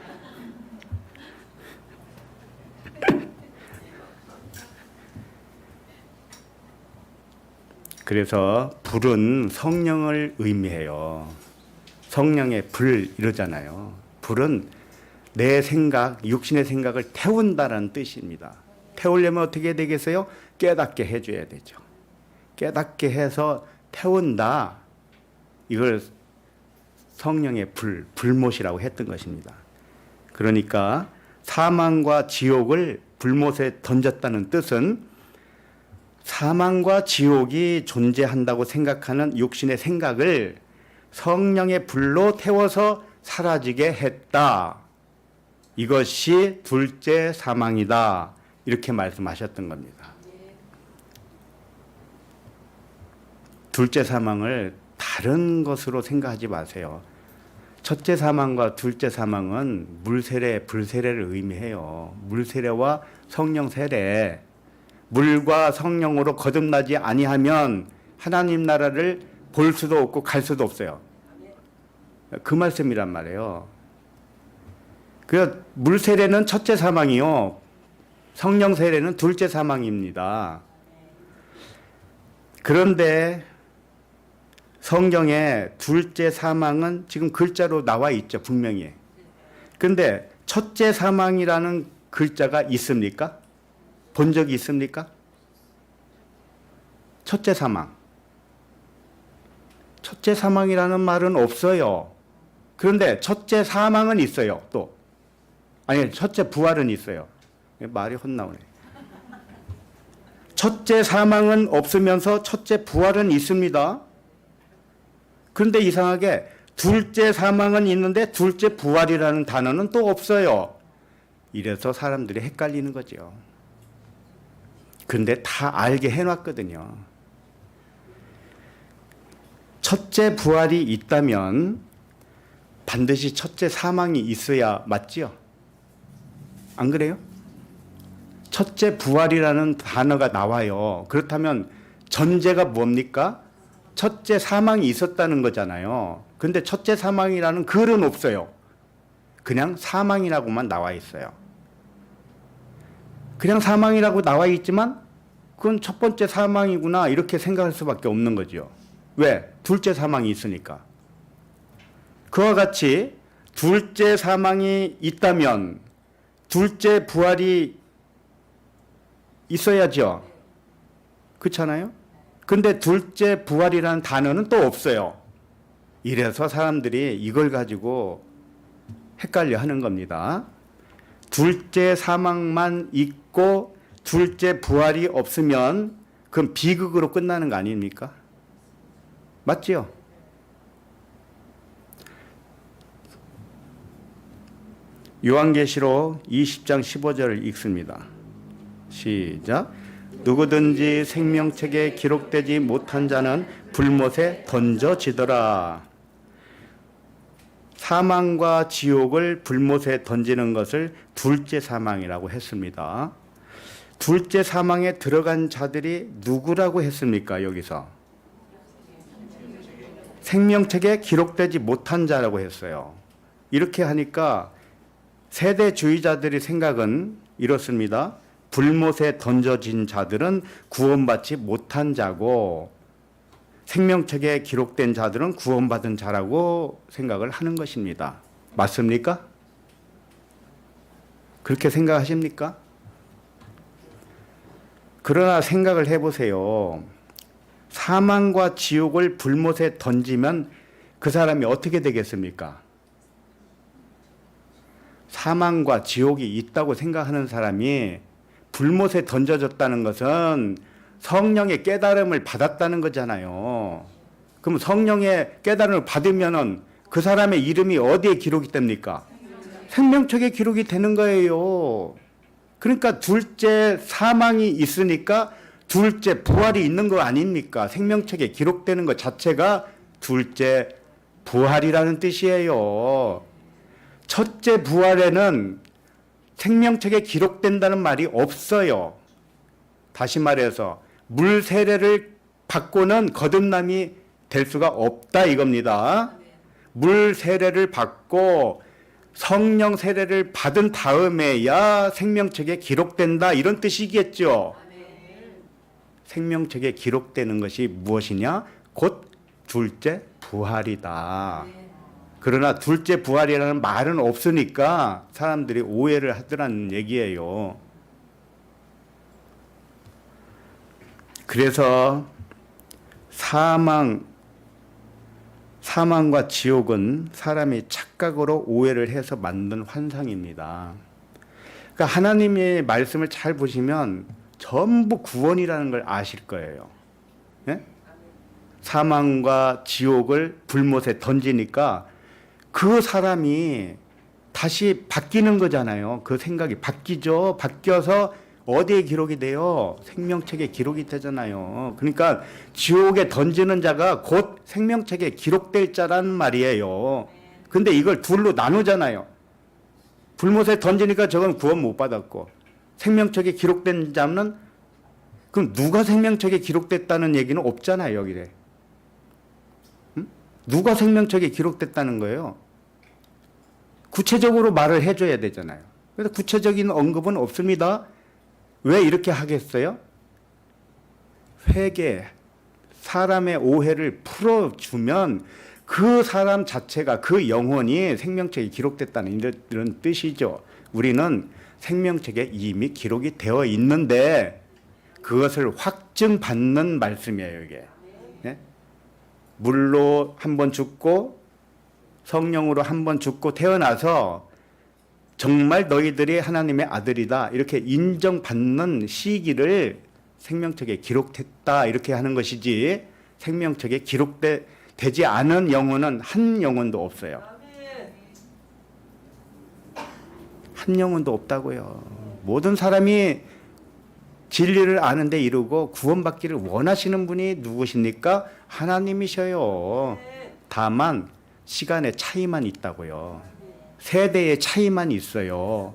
그래서 불은 성령을 의미해요. 성령의 불 이러잖아요. 불은 내 생각, 육신의 생각을 태운다는 뜻입니다. 태우려면 어떻게 되겠어요? 깨닫게 해줘야 되죠. 깨닫게 해서 태운다. 이걸 성령의 불못이라고 했던 것입니다. 그러니까 사망과 지옥을 불못에 던졌다는 뜻은 사망과 지옥이 존재한다고 생각하는 육신의 생각을 성령의 불로 태워서 사라지게 했다. 이것이 둘째 사망이다. 이렇게 말씀하셨던 겁니다. 둘째 사망을 다른 것으로 생각하지 마세요. 첫째 사망과 둘째 사망은 물세례, 불세례를 의미해요. 물세례와 성령 세례. 물과 성령으로 거듭나지 아니하면 하나님 나라를 볼 수도 없고 갈 수도 없어요. 그 말씀이란 말이에요. 그 물세례는 첫째 사망이요. 성령 세례는 둘째 사망입니다. 그런데 성경에 둘째 사망은 지금 글자로 나와 있죠. 분명히. 그런데 첫째 사망이라는 글자가 있습니까? 본 적이 있습니까? 첫째 사망. 첫째 사망이라는 말은 없어요. 그런데 첫째 사망은 있어요. 또 아니 첫째 부활은 있어요. 말이 혼나오네. 첫째 사망은 없으면서 첫째 부활은 있습니다. 그런데 이상하게 둘째 사망은 있는데 둘째 부활이라는 단어는 또 없어요. 이래서 사람들이 헷갈리는 거죠. 그런데 다 알게 해놨거든요. 첫째 부활이 있다면 반드시 첫째 사망이 있어야 맞지요? 안 그래요? 첫째 부활이라는 단어가 나와요. 그렇다면 전제가 뭡니까? 첫째 사망이 있었다는 거잖아요. 근데 첫째 사망이라는 글은 없어요. 그냥 사망이라고만 나와 있어요. 그냥 사망이라고 나와 있지만 그건 첫 번째 사망이구나 이렇게 생각할 수밖에 없는 거죠. 왜? 둘째 사망이 있으니까. 그와 같이 둘째 사망이 있다면 둘째 부활이 있어야죠. 그렇잖아요? 근데 둘째 부활이라는 단어는 또 없어요. 이래서 사람들이 이걸 가지고 헷갈려 하는 겁니다. 둘째 사망만 있고 둘째 부활이 없으면 그건 비극으로 끝나는 거 아닙니까? 맞지요? 요한계시록 20장 15절을 읽습니다. 시작. 누구든지 생명책에 기록되지 못한 자는 불못에 던져지더라. 사망과 지옥을 불못에 던지는 것을 둘째 사망이라고 했습니다. 둘째 사망에 들어간 자들이 누구라고 했습니까? 여기서 생명책에 기록되지 못한 자라고 했어요. 이렇게 하니까 세대주의자들의 생각은 이렇습니다. 불못에 던져진 자들은 구원받지 못한 자고 생명책에 기록된 자들은 구원받은 자라고 생각을 하는 것입니다. 맞습니까? 그렇게 생각하십니까? 그러나 생각을 해보세요. 사망과 지옥을 불못에 던지면 그 사람이 어떻게 되겠습니까? 사망과 지옥이 있다고 생각하는 사람이 불못에 던져졌다는 것은 성령의 깨달음을 받았다는 거잖아요. 그럼 성령의 깨달음을 받으면은 그 사람의 이름이 어디에 기록이 됩니까? 생명책에 기록이 되는 거예요. 그러니까 둘째 사망이 있으니까 둘째 부활이 있는 거 아닙니까? 생명책에 기록되는 것 자체가 둘째 부활이라는 뜻이에요. 첫째 부활에는 생명책에 기록된다는 말이 없어요. 다시 말해서 물 세례를 받고는 거듭남이 될 수가 없다 이겁니다. 물 세례를 받고 성령 세례를 받은 다음에야 생명책에 기록된다 이런 뜻이겠죠. 생명책에 기록되는 것이 무엇이냐? 곧 둘째 부활이다. 그러나 둘째 부활이라는 말은 없으니까 사람들이 오해를 하더라는 얘기예요. 그래서 사망과 지옥은 사람이 착각으로 오해를 해서 만든 환상입니다. 그러니까 하나님의 말씀을 잘 보시면 전부 구원이라는 걸 아실 거예요. 네? 사망과 지옥을 불못에 던지니까 그 사람이 다시 바뀌는 거잖아요. 그 생각이 바뀌죠. 바뀌어서 어디에 기록이 돼요? 생명책에 기록이 되잖아요. 그러니까 지옥에 던지는 자가 곧 생명책에 기록될 자란 말이에요. 근데 이걸 둘로 나누잖아요. 불못에 던지니까 저건 구원 못 받았고 생명책에 기록된 자는 그럼 누가 생명책에 기록됐다는 얘기는 없잖아요. 여기에. 누가 생명책에 기록됐다는 거예요? 구체적으로 말을 해줘야 되잖아요. 그래서 구체적인 언급은 없습니다. 왜 이렇게 하겠어요? 회개, 사람의 오해를 풀어주면 그 사람 자체가 그 영혼이 생명책에 기록됐다는 이런 뜻이죠. 우리는 생명책에 이미 기록이 되어 있는데 그것을 확증받는 말씀이에요. 이게. 네? 물로 한 번 죽고 성령으로 한 번 죽고 태어나서 정말 너희들이 하나님의 아들이다 이렇게 인정받는 시기를 생명책에 기록했다 이렇게 하는 것이지, 생명책에 기록되지 않은 영혼은 한 영혼도 없어요. 한 영혼도 없다고요. 모든 사람이 진리를 아는데 이르고 구원받기를 원하시는 분이 누구십니까? 하나님이셔요. 다만 시간의 차이만 있다고요. 세대의 차이만 있어요.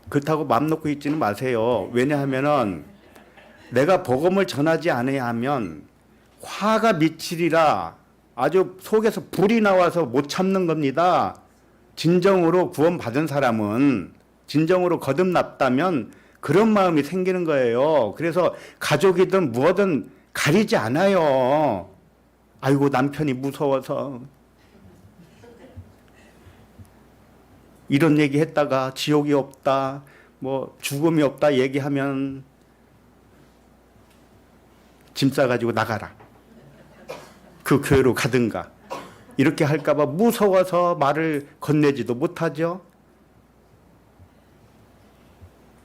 그렇다고 맘 놓고 있지는 마세요. 왜냐하면은 내가 복음을 전하지 않아야 하면 화가 미치리라 아주 속에서 불이 나와서 못 참는 겁니다. 진정으로 구원받은 사람은, 진정으로 거듭났다면 그런 마음이 생기는 거예요. 그래서 가족이든 무엇든 가리지 않아요. 아이고 남편이 무서워서 이런 얘기 했다가 지옥이 없다, 뭐 죽음이 없다 얘기하면 짐 싸가지고 나가라, 그 교회로 가든가 이렇게 할까봐 무서워서 말을 건네지도 못하죠.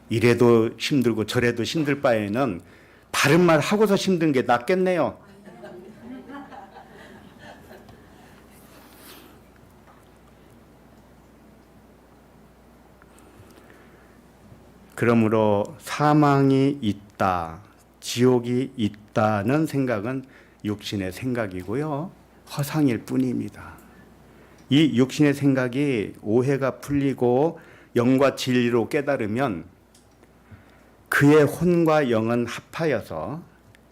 이래도 힘들고 저래도 힘들 바에는 바른 말 하고서 힘든 게 낫겠네요. 그러므로 사망이 있다, 지옥이 있다는 생각은 육신의 생각이고요. 허상일 뿐입니다. 이 육신의 생각이 오해가 풀리고 영과 진리로 깨달으면 그의 혼과 영은 합하여서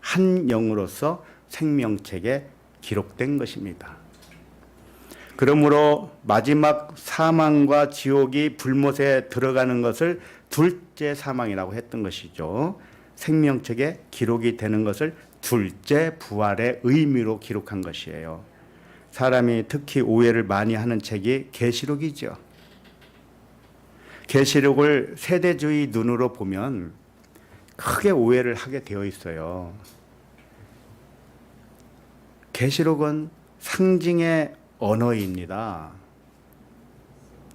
한 영으로서 생명책에 기록된 것입니다. 그러므로 마지막 사망과 지옥이 불못에 들어가는 것을 둘째 사망이라고 했던 것이죠. 생명책에 기록이 되는 것을 둘째 부활의 의미로 기록한 것이에요. 사람이 특히 오해를 많이 하는 책이 계시록이죠. 계시록을 세대주의 눈으로 보면 크게 오해를 하게 되어 있어요. 계시록은 상징의 언어입니다.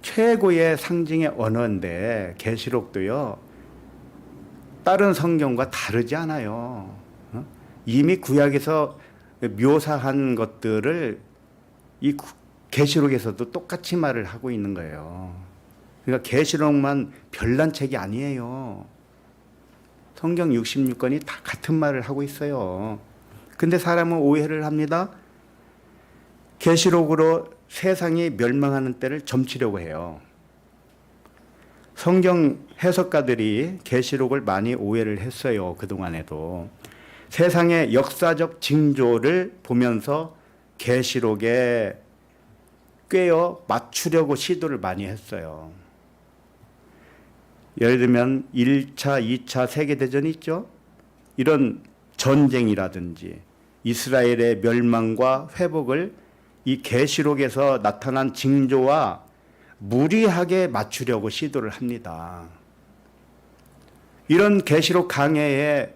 최고의 상징의 언어인데 계시록도요, 다른 성경과 다르지 않아요. 이미 구약에서 묘사한 것들을 이 계시록에서도 똑같이 말을 하고 있는 거예요. 그러니까 계시록만 별난 책이 아니에요. 성경 66권이 다 같은 말을 하고 있어요. 근데 사람은 오해를 합니다. 계시록으로 세상이 멸망하는 때를 점치려고 해요. 성경 해석가들이 계시록을 많이 오해를 했어요. 그동안에도. 세상의 역사적 징조를 보면서 계시록에 꿰어 맞추려고 시도를 많이 했어요. 예를 들면 1차, 2차 세계대전이 있죠. 이런 전쟁이라든지 이스라엘의 멸망과 회복을 이 계시록에서 나타난 징조와 무리하게 맞추려고 시도를 합니다. 이런 계시록 강해에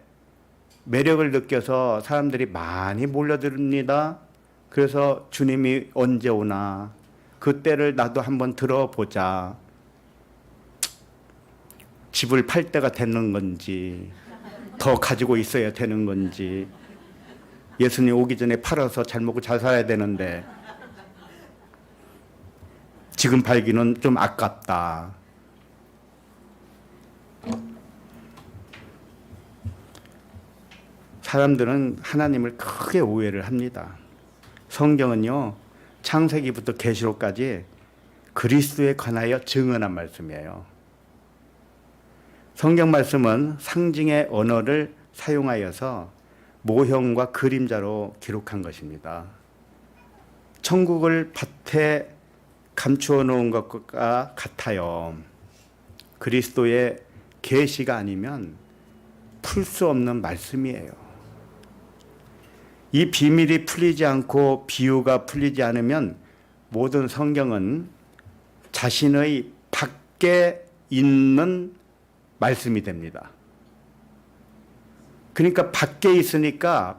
매력을 느껴서 사람들이 많이 몰려듭니다. 그래서 주님이 언제 오나, 그때를 나도 한번 들어보자. 집을 팔 때가 되는 건지, 더 가지고 있어야 되는 건지, 예수님 오기 전에 팔아서 잘 먹고 잘 살아야 되는데 지금 팔기는 좀 아깝다. 사람들은 하나님을 크게 오해를 합니다. 성경은요, 창세기부터 계시록까지 그리스도에 관하여 증언한 말씀이에요. 성경 말씀은 상징의 언어를 사용하여서 모형과 그림자로 기록한 것입니다. 천국을 밭에 감추어 놓은 것과 같아요. 그리스도의 계시가 아니면 풀 수 없는 말씀이에요. 이 비밀이 풀리지 않고 비유가 풀리지 않으면 모든 성경은 자신의 밖에 있는 말씀이 됩니다. 그러니까 밖에 있으니까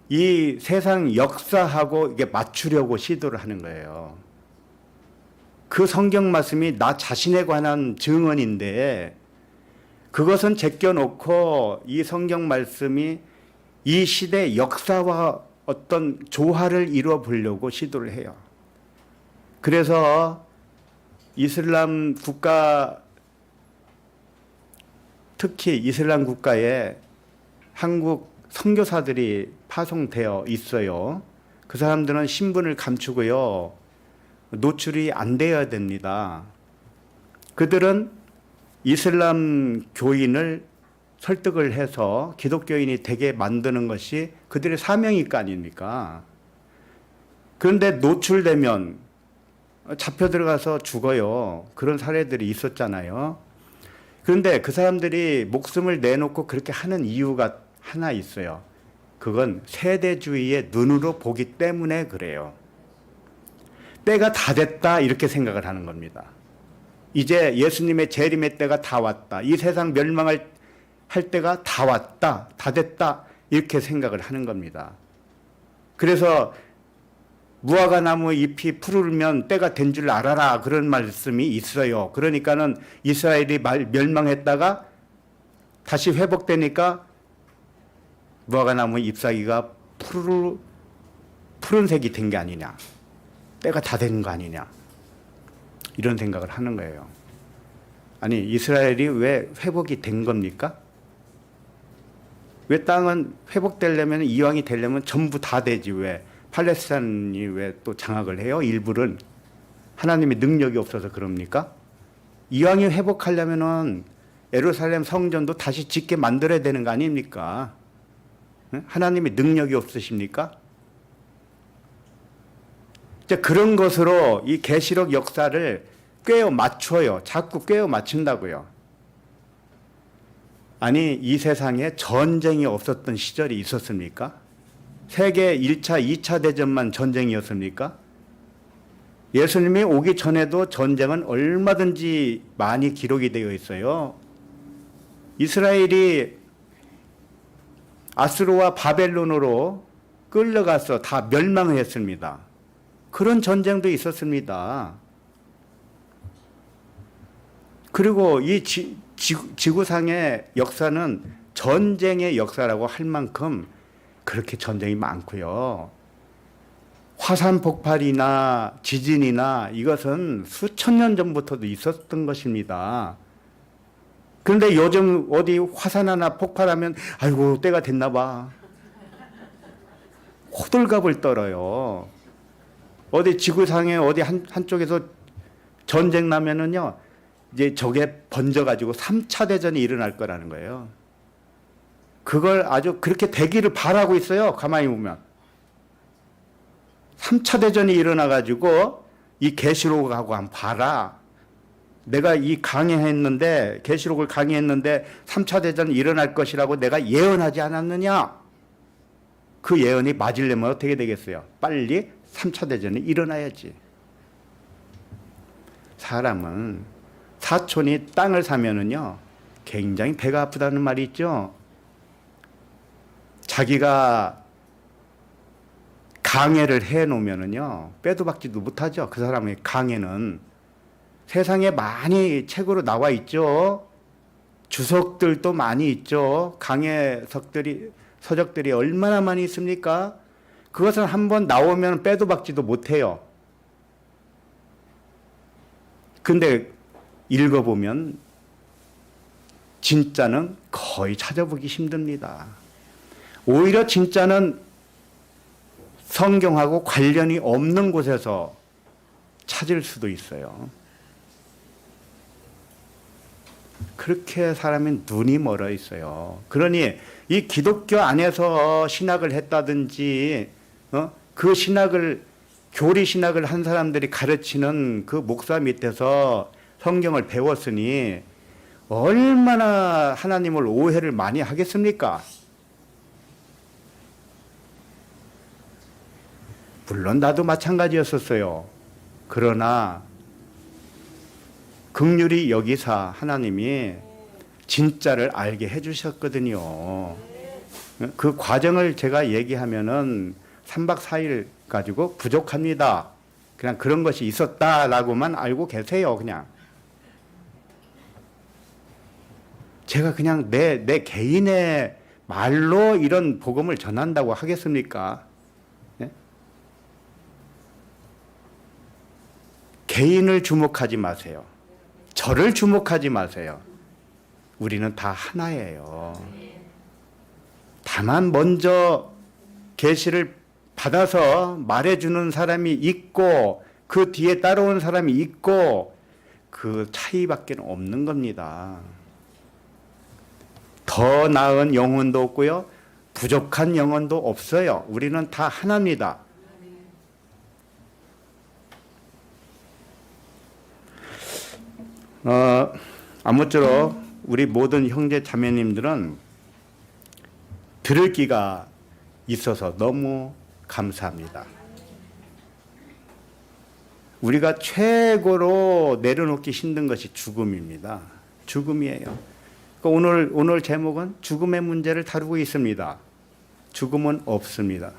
이 세상 역사하고 이게 맞추려고 시도를 하는 거예요. 그 성경 말씀이 나 자신에 관한 증언인데 그것은 제껴놓고 이 성경 말씀이 이 시대 역사와 어떤 조화를 이루어 보려고 시도를 해요. 그래서 이슬람 국가, 특히 이슬람 국가에 한국 선교사들이 파송되어 있어요. 그 사람들은 신분을 감추고요. 노출이 안 되어야 됩니다. 그들은 이슬람 교인을 설득을 해서 기독교인이 되게 만드는 것이 그들의 사명일 거 아닙니까? 그런데 노출되면 잡혀 들어가서 죽어요. 그런 사례들이 있었잖아요. 그런데 그 사람들이 목숨을 내놓고 그렇게 하는 이유가 하나 있어요. 그건 세대주의의 눈으로 보기 때문에 그래요. 때가 다 됐다 이렇게 생각을 하는 겁니다. 이제 예수님의 재림의 때가 다 왔다. 이 세상 멸망할 때가 다 왔다. 다 됐다. 이렇게 생각을 하는 겁니다. 그래서 무화과 나무 잎이 푸르면 때가 된 줄 알아라. 그런 말씀이 있어요. 그러니까는 이스라엘이 멸망했다가 다시 회복되니까 무화과 나무 잎사귀가 푸른색이 된 게 아니냐. 때가 다 된 거 아니냐. 이런 생각을 하는 거예요. 아니, 이스라엘이 왜 회복이 된 겁니까? 왜 땅은 회복되려면, 이왕이 되려면 전부 다 되지, 왜? 팔레스타인이 왜 또 장악을 해요? 일부는. 하나님의 능력이 없어서 그럽니까? 이왕이 회복하려면은 예루살렘 성전도 다시 짓게 만들어야 되는 거 아닙니까? 하나님의 능력이 없으십니까? 그런 것으로 이 계시록 역사를 꿰어 맞춰요. 자꾸 꿰어 맞춘다고요. 아니, 이 세상에 전쟁이 없었던 시절이 있었습니까? 세계 1차, 2차 대전만 전쟁이었습니까? 예수님이 오기 전에도 전쟁은 얼마든지 많이 기록이 되어 있어요. 이스라엘이 아수르와 바벨론으로 끌려가서 다 멸망을 했습니다. 그런 전쟁도 있었습니다. 그리고 이 지구상의 역사는 전쟁의 역사라고 할 만큼 그렇게 전쟁이 많고요. 화산 폭발이나 지진이나 이것은 수천 년 전부터도 있었던 것입니다. 그런데 요즘 어디 화산 하나 폭발하면 아이고 때가 됐나 봐. 호들갑을 떨어요. 어디 지구상에 어디 한쪽에서 전쟁 나면은요, 이제 저게 번져가지고 3차 대전이 일어날 거라는 거예요. 그걸 아주 그렇게 되기를 바라고 있어요. 가만히 보면. 3차 대전이 일어나가지고 이 계시록하고 한번 봐라. 내가 이 강의했는데, 계시록을 강의했는데 3차 대전이 일어날 것이라고 내가 예언하지 않았느냐? 그 예언이 맞으려면 어떻게 되겠어요? 빨리 3차 대전이 일어나야지. 사람은 사촌이 땅을 사면은요, 굉장히 배가 아프다는 말이 있죠. 자기가 강해를 해 놓으면은요, 빼도 박지도 못하죠. 그 사람의 강해는. 세상에 많이 책으로 나와 있죠. 주석들도 많이 있죠. 강해 서적들이 얼마나 많이 있습니까? 그것은 한번 나오면 빼도 박지도 못해요. 근데 읽어보면 진짜는 거의 찾아보기 힘듭니다. 오히려 진짜는 성경하고 관련이 없는 곳에서 찾을 수도 있어요. 그렇게 사람이 눈이 멀어 있어요. 그러니 이 기독교 안에서 신학을 했다든지 그 신학을, 교리 신학을 한 사람들이 가르치는 그 목사 밑에서 성경을 배웠으니 얼마나 하나님을 오해를 많이 하겠습니까? 물론 나도 마찬가지였었어요. 그러나 긍휼히 여기사 하나님이 진짜를 알게 해주셨거든요. 그 과정을 제가 얘기하면은 3박 4일 가지고 부족합니다. 그냥 그런 것이 있었다라고만 알고 계세요. 그냥. 제가 그냥 내 개인의 말로 이런 복음을 전한다고 하겠습니까? 네? 개인을 주목하지 마세요. 저를 주목하지 마세요. 우리는 다 하나예요. 다만 먼저 계시를 받아서 말해주는 사람이 있고 그 뒤에 따라온 사람이 있고 그 차이밖에 없는 겁니다. 더 나은 영혼도 없고요. 부족한 영혼도 없어요. 우리는 다 하나입니다. 아무쪼록 우리 모든 형제 자매님들은 들을 기가 있어서 너무 감사합니다. 우리가 최고로 내려놓기 힘든 것이 죽음입니다. 죽음이에요. 오늘 제목은 죽음의 문제를 다루고 있습니다. 죽음은 없습니다.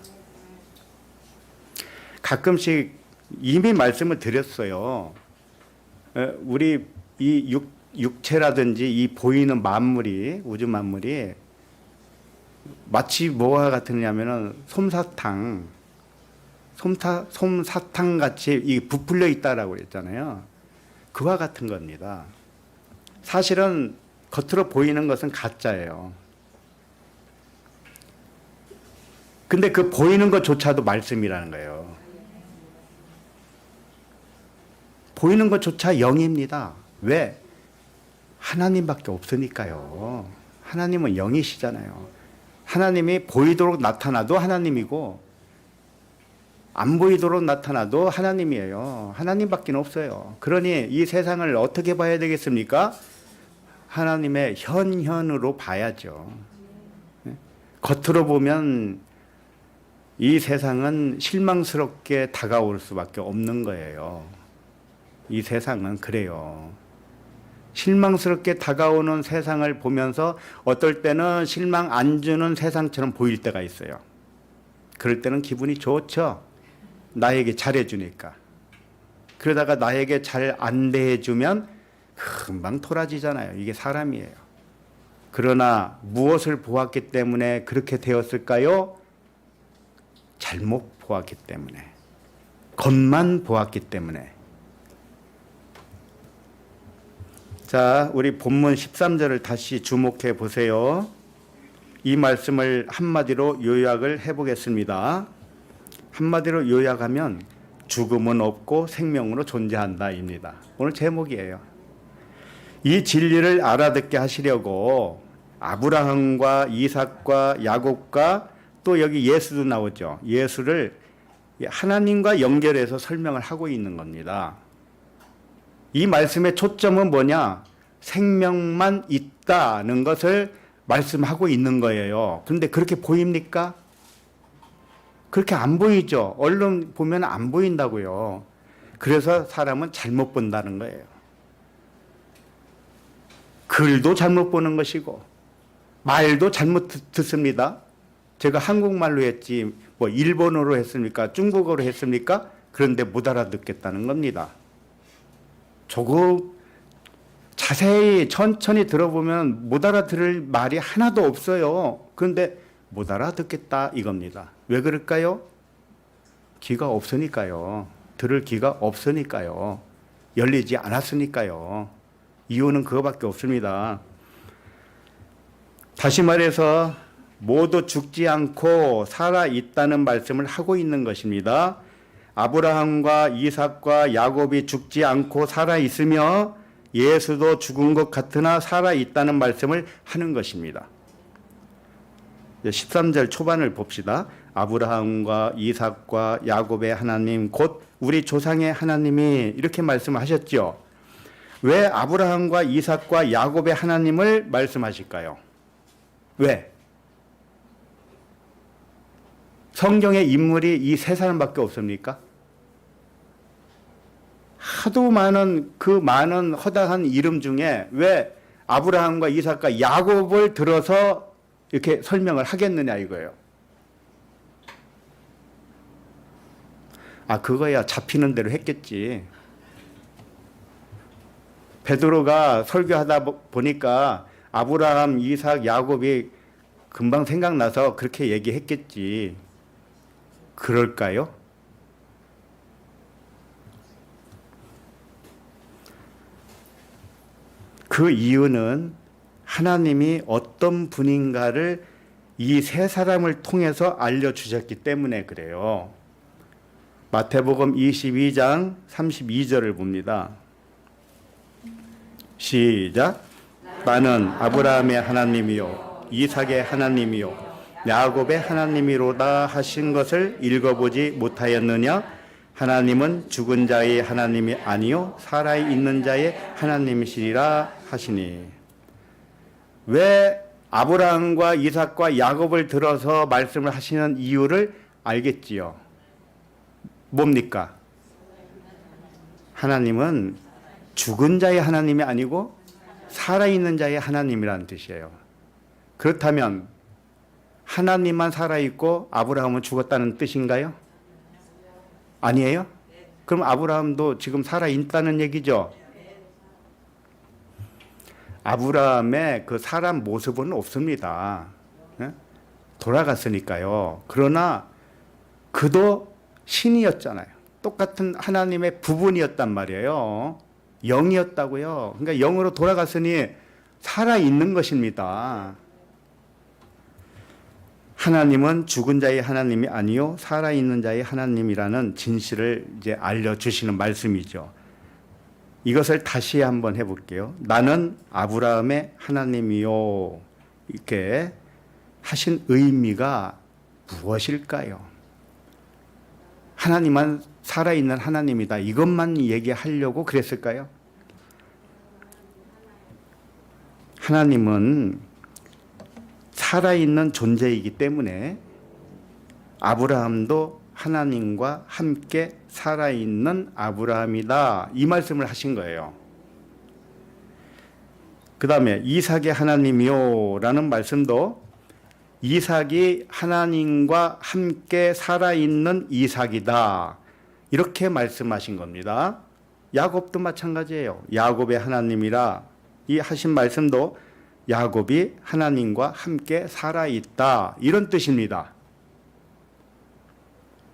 가끔씩 이미 말씀을 드렸어요. 우리 이 육체라든지 이 보이는 만물이, 우주 만물이 마치 뭐와 같으냐면은 솜사탕 같이 이 부풀려 있다라고 그랬잖아요. 그와 같은 겁니다. 사실은 겉으로 보이는 것은 가짜예요. 근데 그 보이는 것조차도 말씀이라는 거예요. 보이는 것조차 영입니다. 왜? 하나님밖에 없으니까요. 하나님은 영이시잖아요. 하나님이 보이도록 나타나도 하나님이고 안 보이도록 나타나도 하나님이에요. 하나님밖에 없어요. 그러니 이 세상을 어떻게 봐야 되겠습니까? 하나님의 현현으로 봐야죠. 겉으로 보면 이 세상은 실망스럽게 다가올 수밖에 없는 거예요. 이 세상은 그래요. 실망스럽게 다가오는 세상을 보면서 어떨 때는 실망 안 주는 세상처럼 보일 때가 있어요. 그럴 때는 기분이 좋죠. 나에게 잘해주니까. 그러다가 나에게 잘 안 대해주면 금방 토라지잖아요. 이게 사람이에요. 그러나 무엇을 보았기 때문에 그렇게 되었을까요? 잘못 보았기 때문에. 겉만 보았기 때문에. 자, 우리 본문 13절을 다시 주목해 보세요. 이 말씀을 한마디로 요약을 해보겠습니다. 한마디로 요약하면 죽음은 없고 생명으로 존재한다입니다. 오늘 제목이에요. 이 진리를 알아듣게 하시려고 아브라함과 이삭과 야곱과 또 여기 예수도 나오죠. 예수를 하나님과 연결해서 설명을 하고 있는 겁니다. 이 말씀의 초점은 뭐냐? 생명만 있다는 것을 말씀하고 있는 거예요. 그런데 그렇게 보입니까? 그렇게 안 보이죠. 얼른 보면 안 보인다고요. 그래서 사람은 잘못 본다는 거예요. 글도 잘못 보는 것이고 말도 잘못 듣습니다. 제가 한국말로 했지 뭐 일본어로 했습니까? 중국어로 했습니까? 그런데 못 알아듣겠다는 겁니다. 조금 자세히 천천히 들어보면 못 알아들을 말이 하나도 없어요. 그런데 못 알아듣겠다 이겁니다. 왜 그럴까요? 귀가 없으니까요. 들을 귀가 없으니까요. 열리지 않았으니까요. 이유는 그거밖에 없습니다. 다시 말해서 모두 죽지 않고 살아 있다는 말씀을 하고 있는 것입니다. 아브라함과 이삭과 야곱이 죽지 않고 살아 있으며 예수도 죽은 것 같으나 살아 있다는 말씀을 하는 것입니다. 13절 초반을 봅시다. 아브라함과 이삭과 야곱의 하나님 곧 우리 조상의 하나님이 이렇게 말씀하셨죠. 왜 아브라함과 이삭과 야곱의 하나님을 말씀하실까요? 왜? 성경의 인물이 이 세 사람밖에 없습니까? 하도 많은 그 많은 허다한 이름 중에 왜 아브라함과 이삭과 야곱을 들어서 이렇게 설명을 하겠느냐 이거예요. 그거야 잡히는 대로 했겠지. 베드로가 설교하다 보니까 아브라함, 이삭, 야곱이 금방 생각나서 그렇게 얘기했겠지. 그럴까요? 그 이유는 하나님이 어떤 분인가를 이 세 사람을 통해서 알려주셨기 때문에 그래요. 마태복음 22장 32절을 봅니다. 시작. 나는 아브라함의 하나님이요 이삭의 하나님이요 야곱의 하나님이로다 하신 것을 읽어보지 못하였느냐? 하나님은 죽은 자의 하나님이 아니요 살아있는 자의 하나님이시리라 하시니. 왜 아브라함과 이삭과 야곱을 들어서 말씀을 하시는 이유를 알겠지요. 뭡니까? 하나님은 죽은 자의 하나님이 아니고 살아있는 자의 하나님이라는 뜻이에요. 그렇다면 하나님만 살아있고 아브라함은 죽었다는 뜻인가요? 아니에요? 그럼 아브라함도 지금 살아있다는 얘기죠? 아브라함의 그 사람 모습은 없습니다. 돌아갔으니까요. 그러나 그도 신이었잖아요. 똑같은 하나님의 부분이었단 말이에요. 영이었다고요. 그러니까 영으로 돌아갔으니 살아있는 것입니다. 하나님은 죽은 자의 하나님이 아니요 살아있는 자의 하나님이라는 진실을 이제 알려주시는 말씀이죠. 이것을 다시 한번 해볼게요. 나는 아브라함의 하나님이요 이렇게 하신 의미가 무엇일까요? 하나님만 살아있는 하나님이다 이것만 얘기하려고 그랬을까요? 하나님은 살아있는 존재이기 때문에 아브라함도 하나님과 함께 살아있는 아브라함이다 이 말씀을 하신 거예요. 그 다음에 이삭의 하나님이요 라는 말씀도 이삭이 하나님과 함께 살아있는 이삭이다 이렇게 말씀하신 겁니다. 야곱도 마찬가지예요. 야곱의 하나님이라 이 하신 말씀도 야곱이 하나님과 함께 살아있다 이런 뜻입니다.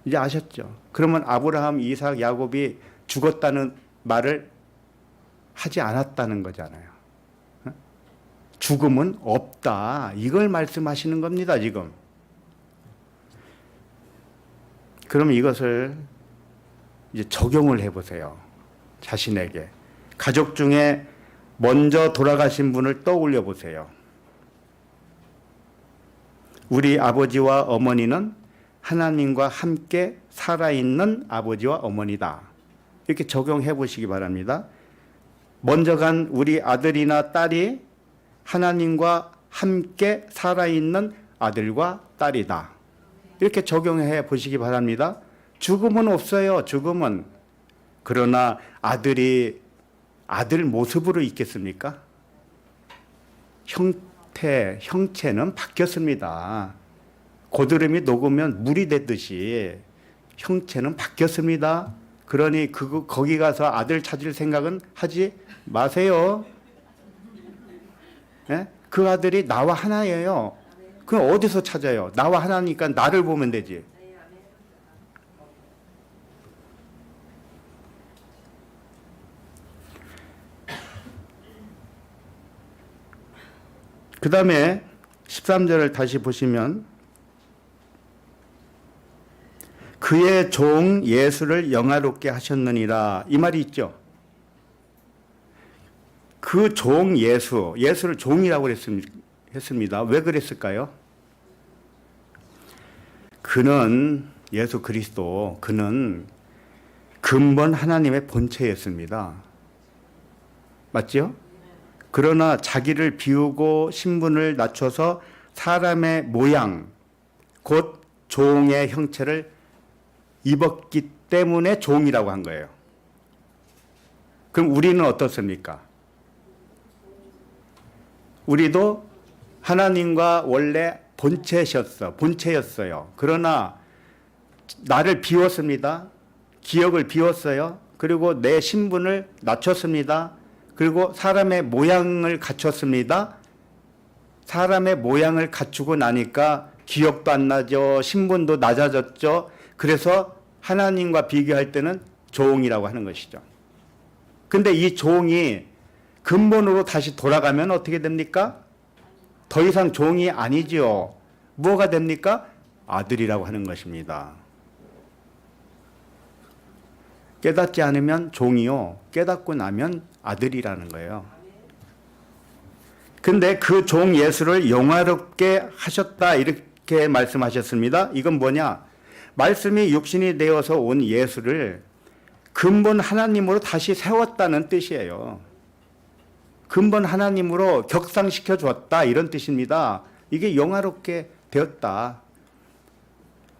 이제 아셨죠? 그러면 아브라함, 이삭, 야곱이 죽었다는 말을 하지 않았다는 거잖아요. 죽음은 없다 이걸 말씀하시는 겁니다 지금. 그럼 이것을 이제 적용을 해보세요. 자신에게. 가족 중에 먼저 돌아가신 분을 떠올려 보세요. 우리 아버지와 어머니는 하나님과 함께 살아있는 아버지와 어머니다. 이렇게 적용해 보시기 바랍니다. 먼저 간 우리 아들이나 딸이 하나님과 함께 살아있는 아들과 딸이다. 이렇게 적용해 보시기 바랍니다. 죽음은 없어요. 죽음은. 그러나 아들이 아들 모습으로 있겠습니까? 형체는 바뀌었습니다. 고드름이 녹으면 물이 되듯이 형체는 바뀌었습니다. 그러니 거기 가서 아들 찾을 생각은 하지 마세요. 네? 그 아들이 나와 하나예요. 그럼 어디서 찾아요? 나와 하나니까 나를 보면 되지. 그 다음에 13절을 다시 보시면 그의 종 예수를 영화롭게 하셨느니라 이 말이 있죠. 그 종 예수를 종이라고 했습니다. 왜 그랬을까요? 그는 예수 그리스도 그는 근본 하나님의 본체였습니다. 맞죠? 그러나 자기를 비우고 신분을 낮춰서 사람의 모양, 곧 종의 형체를 입었기 때문에 종이라고 한 거예요. 그럼 우리는 어떻습니까? 우리도 하나님과 원래 본체였어요. 그러나 나를 비웠습니다. 기억을 비웠어요. 그리고 내 신분을 낮췄습니다. 그리고 사람의 모양을 갖췄습니다. 사람의 모양을 갖추고 나니까 기억도 안 나죠. 신분도 낮아졌죠. 그래서 하나님과 비교할 때는 종이라고 하는 것이죠. 근데 이 종이 근본으로 다시 돌아가면 어떻게 됩니까? 더 이상 종이 아니지요. 뭐가 됩니까? 아들이라고 하는 것입니다. 깨닫지 않으면 종이요. 깨닫고 나면 아들이라는 거예요. 근데 그 종 예수를 영화롭게 하셨다 이렇게 말씀하셨습니다. 이건 뭐냐? 말씀이 육신이 되어서 온 예수를 근본 하나님으로 다시 세웠다는 뜻이에요. 근본 하나님으로 격상시켜 줬다 이런 뜻입니다. 이게 영화롭게 되었다.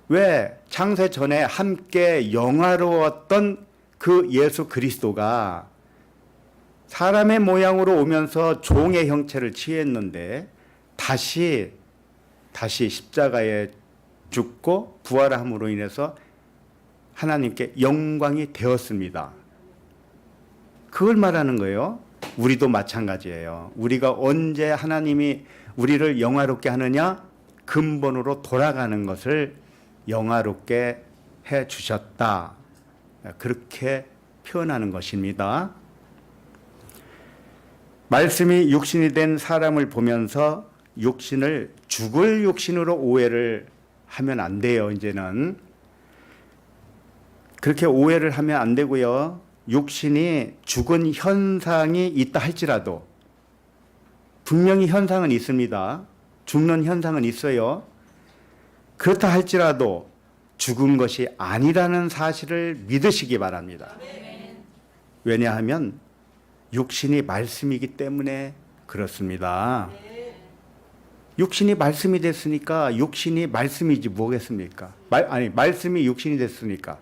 왜? 창세 전에 함께 영화로웠던 그 예수 그리스도가 사람의 모양으로 오면서 종의 형체를 취했는데 다시 십자가에 죽고 부활함으로 인해서 하나님께 영광이 되었습니다. 그걸 말하는 거예요. 우리도 마찬가지예요. 우리가 언제 하나님이 우리를 영화롭게 하느냐? 근본으로 돌아가는 것을 영화롭게 해 주셨다. 그렇게 표현하는 것입니다. 말씀이 육신이 된 사람을 보면서 육신을 죽을 육신으로 오해를 하면 안 돼요. 이제는 그렇게 오해를 하면 안 되고요. 육신이 죽은 현상이 있다 할지라도 분명히 현상은 있습니다. 죽는 현상은 있어요. 그렇다 할지라도 죽은 것이 아니라는 사실을 믿으시기 바랍니다. 왜냐하면 육신이 말씀이기 때문에 그렇습니다. 육신이 말씀이 됐으니까 육신이 말씀이지 뭐겠습니까? 말씀이 육신이 됐으니까.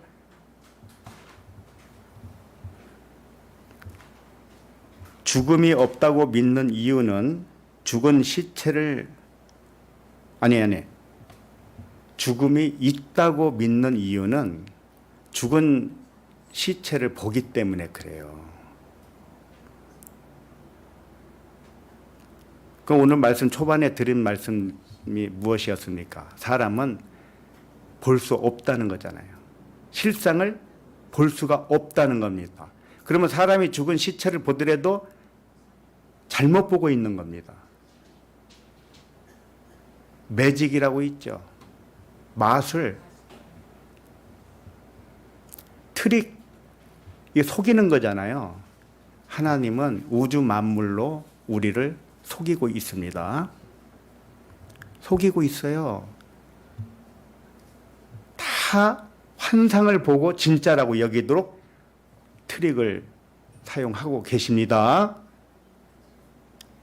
죽음이 없다고 믿는 이유는 죽은 시체를 죽음이 있다고 믿는 이유는 죽은 시체를 보기 때문에 그래요. 그럼 오늘 말씀 초반에 드린 말씀이 무엇이었습니까? 사람은 볼 수 없다는 거잖아요. 실상을 볼 수가 없다는 겁니다. 그러면 사람이 죽은 시체를 보더라도 잘못 보고 있는 겁니다. 매직이라고 있죠. 마술, 트릭, 이게 속이는 거잖아요. 하나님은 우주 만물로 우리를 속이고 있습니다. 속이고 있어요. 다 환상을 보고 진짜라고 여기도록 트릭을 사용하고 계십니다.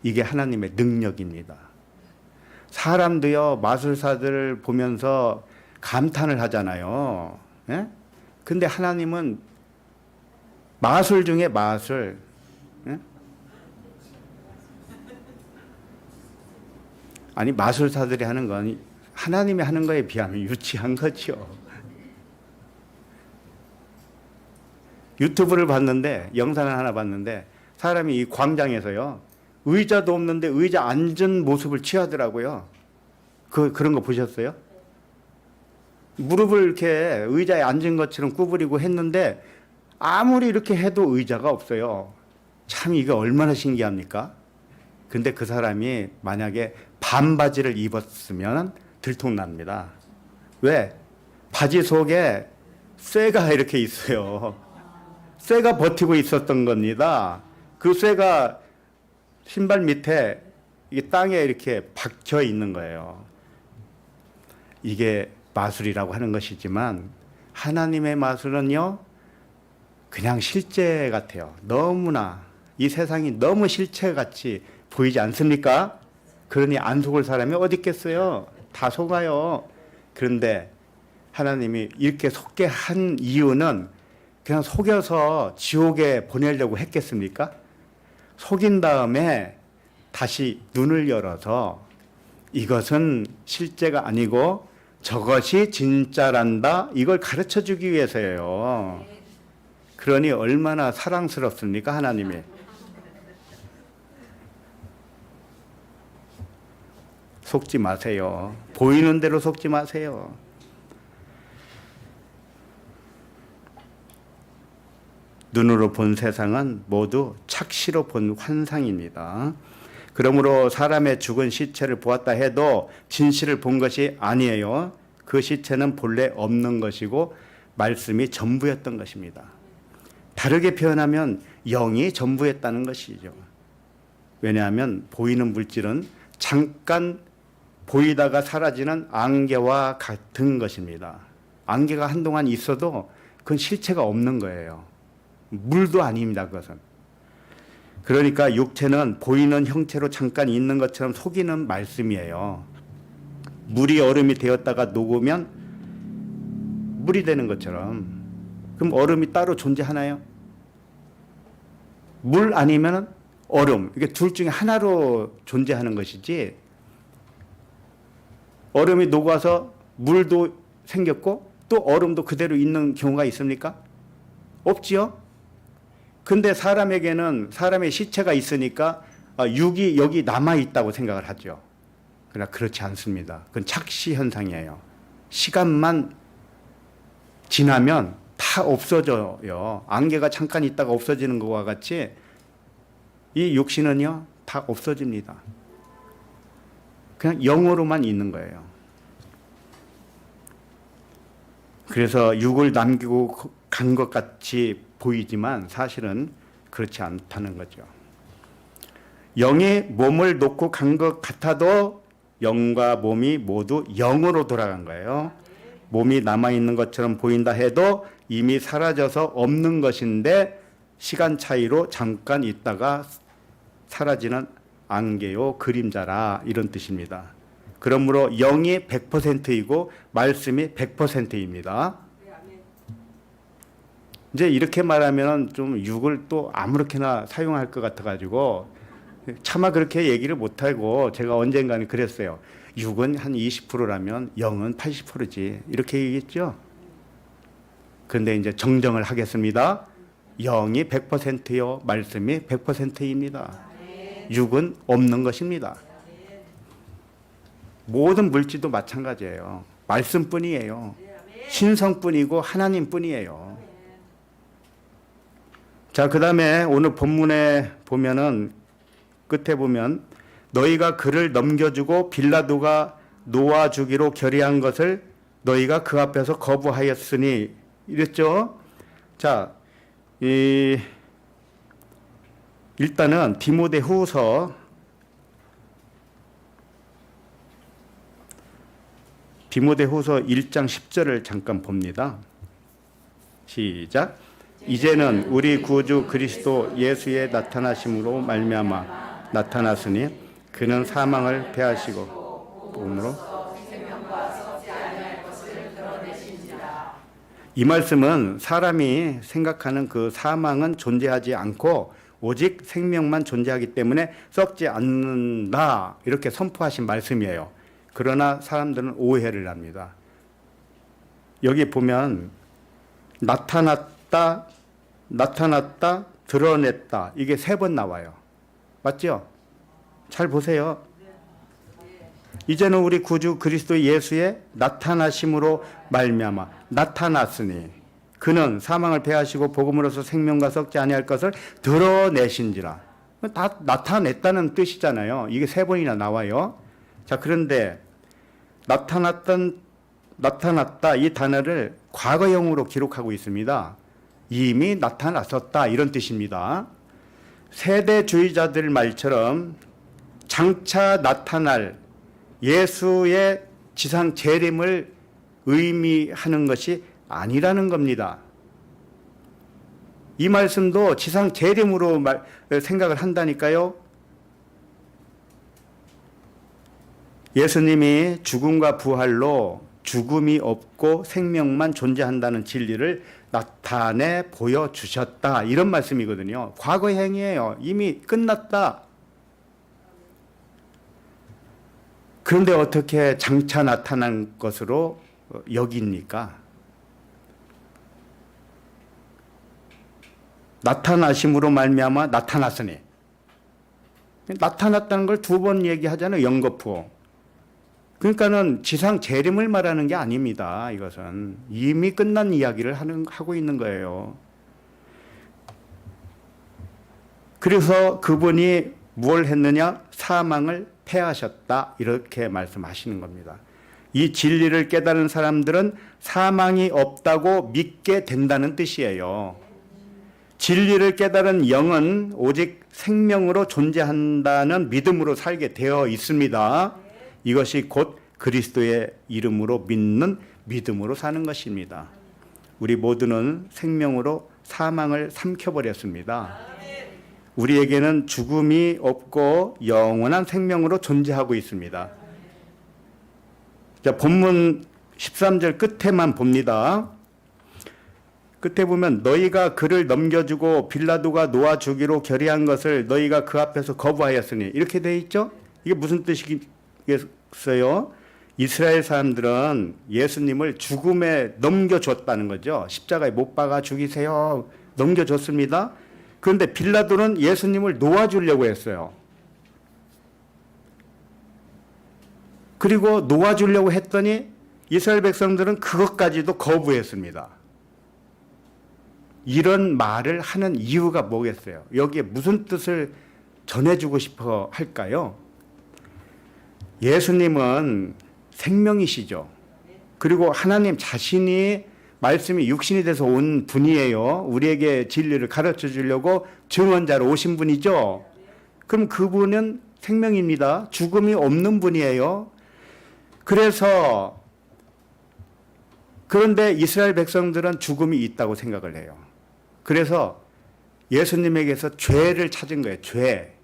이게 하나님의 능력입니다. 사람도요, 마술사들을 보면서 감탄을 하잖아요. 예? 근데 하나님은 마술 중에 마술, 예? 아니 마술사들이 하는 건 하나님이 하는 거에 비하면 유치한 거죠. 유튜브를 봤는데, 영상을 하나 봤는데 사람이 이 광장에서요, 의자도 없는데 의자 앉은 모습을 취하더라고요. 그런 거 보셨어요? 무릎을 이렇게 의자에 앉은 것처럼 구부리고 했는데 아무리 이렇게 해도 의자가 없어요. 참 이게 얼마나 신기합니까? 근데 그 사람이 만약에 반바지를 입었으면 들통납니다. 왜? 바지 속에 쇠가 이렇게 있어요. 쇠가 버티고 있었던 겁니다. 그 쇠가 신발 밑에 이게 땅에 이렇게 박혀 있는 거예요. 이게 마술이라고 하는 것이지만 하나님의 마술은요, 그냥 실제 같아요. 너무나 이 세상이 너무 실체같이 보이지 않습니까? 그러니 안 속을 사람이 어디 있겠어요? 다 속아요. 그런데 하나님이 이렇게 속게 한 이유는 그냥 속여서 지옥에 보내려고 했겠습니까? 속인 다음에 다시 눈을 열어서 이것은 실제가 아니고 저것이 진짜란다. 이걸 가르쳐 주기 위해서예요. 그러니 얼마나 사랑스럽습니까, 하나님이. 속지 마세요. 보이는 대로 속지 마세요. 눈으로 본 세상은 모두 착시로 본 환상입니다. 그러므로 사람의 죽은 시체를 보았다 해도 진실을 본 것이 아니에요. 그 시체는 본래 없는 것이고 말씀이 전부였던 것입니다. 다르게 표현하면 영이 전부였다는 것이죠. 왜냐하면 보이는 물질은 잠깐 보이다가 사라지는 안개와 같은 것입니다. 안개가 한동안 있어도 그건 실체가 없는 거예요. 물도 아닙니다, 그것은. 그러니까 육체는 보이는 형체로 잠깐 있는 것처럼 속이는 말씀이에요. 물이 얼음이 되었다가 녹으면 물이 되는 것처럼. 그럼 얼음이 따로 존재하나요? 물 아니면 얼음. 이게 둘 중에 하나로 존재하는 것이지, 얼음이 녹아서 물도 생겼고 또 얼음도 그대로 있는 경우가 있습니까? 없지요? 근데 사람에게는 사람의 시체가 있으니까 육이 여기 남아있다고 생각을 하죠. 그러나 그렇지 않습니다. 그건 착시 현상이에요. 시간만 지나면 다 없어져요. 안개가 잠깐 있다가 없어지는 것과 같이 이 육신은요, 다 없어집니다. 그냥 영으로만 있는 거예요. 그래서 육을 남기고 간 것 같이 보이지만 사실은 그렇지 않다는 거죠. 영이 몸을 놓고 간 것 같아도 영과 몸이 모두 영으로 돌아간 거예요. 몸이 남아있는 것처럼 보인다 해도 이미 사라져서 없는 것인데 시간 차이로 잠깐 있다가 사라지는 안개요 그림자라, 이런 뜻입니다. 그러므로 영이 100%이고 말씀이 100%입니다. 이제 이렇게 말하면 좀 육을 또 아무렇게나 사용할 것 같아가지고 차마 그렇게 얘기를 못하고, 제가 언젠가는 그랬어요. 육은 한 20%라면 영은 80%지, 이렇게 얘기했죠. 그런데 이제 정정을 하겠습니다. 영이 100%요, 말씀이 100%입니다. 육은 없는 것입니다. 모든 물질도 마찬가지예요. 말씀뿐이에요. 신성뿐이고 하나님뿐이에요. 자, 그 다음에 오늘 본문에 보면은 끝에 보면 너희가 그를 넘겨주고 빌라도가 놓아주기로 결의한 것을 너희가 그 앞에서 거부하였으니, 이랬죠. 자, 일단은 디모데후서 1장 10절을 잠깐 봅니다. 시작. 이제는 우리 구주 그리스도 예수의 나타나심으로 말미암아 나타났으니 그는 사망을 패하시고 몸으로. 이 말씀은 사람이 생각하는 그 사망은 존재하지 않고 오직 생명만 존재하기 때문에 썩지 않는다, 이렇게 선포하신 말씀이에요. 그러나 사람들은 오해를 합니다. 여기 보면 나타났다, 드러냈다, 이게 3번 나와요. 맞죠? 잘 보세요. 이제는 우리 구주 그리스도 예수의 나타나심으로 말미암아 나타났으니 그는 사망을 패하시고 복음으로서 생명과 썩지 아니할 것을 드러내신지라. 다 나타냈다는 뜻이잖아요. 이게 3번이나 나와요. 자, 그런데 나타났다 이 단어를 과거형으로 기록하고 있습니다. 이미 나타났었다, 이런 뜻입니다. 세대주의자들 말처럼 장차 나타날 예수의 지상 재림을 의미하는 것이 아니라는 겁니다. 이 말씀도 지상 재림으로 생각을 한다니까요. 예수님이 죽음과 부활로 죽음이 없고 생명만 존재한다는 진리를 나타내 보여주셨다, 이런 말씀이거든요. 과거행이에요. 이미 끝났다. 그런데 어떻게 장차 나타난 것으로 여깁니까? 나타나심으로 말미암아 나타났으니. 나타났다는 걸 두 번 얘기하잖아요. 연거푸. 그러니까는 지상 재림을 말하는 게 아닙니다. 이것은 이미 끝난 이야기를 하고 있는 거예요. 그래서 그분이 뭘 했느냐? 사망을 패하셨다. 이렇게 말씀하시는 겁니다. 이 진리를 깨달은 사람들은 사망이 없다고 믿게 된다는 뜻이에요. 진리를 깨달은 영은 오직 생명으로 존재한다는 믿음으로 살게 되어 있습니다. 이것이 곧 그리스도의 이름으로 믿는 믿음으로 사는 것입니다. 우리 모두는 생명으로 사망을 삼켜버렸습니다. 우리에게는 죽음이 없고 영원한 생명으로 존재하고 있습니다. 자, 본문 13절 끝에만 봅니다. 끝에 보면 너희가 그를 넘겨주고 빌라도가 놓아주기로 결의한 것을 너희가 그 앞에서 거부하였으니 이렇게 돼 있죠? 이게 무슨 뜻이겠어요? 이스라엘 사람들은 예수님을 죽음에 넘겨줬다는 거죠. 십자가에 못 박아 죽이세요. 넘겨줬습니다. 그런데 빌라도는 예수님을 놓아주려고 했어요. 그리고 놓아주려고 했더니 이스라엘 백성들은 그것까지도 거부했습니다. 이런 말을 하는 이유가 뭐겠어요? 여기에 무슨 뜻을 전해주고 싶어 할까요? 예수님은 생명이시죠. 그리고 하나님 자신이 말씀이 육신이 돼서 온 분이에요. 우리에게 진리를 가르쳐 주려고 증언자로 오신 분이죠. 그럼 그분은 생명입니다. 죽음이 없는 분이에요. 그런데 이스라엘 백성들은 죽음이 있다고 생각을 해요. 그래서 예수님에게서 죄를 찾은 거예요. 죄.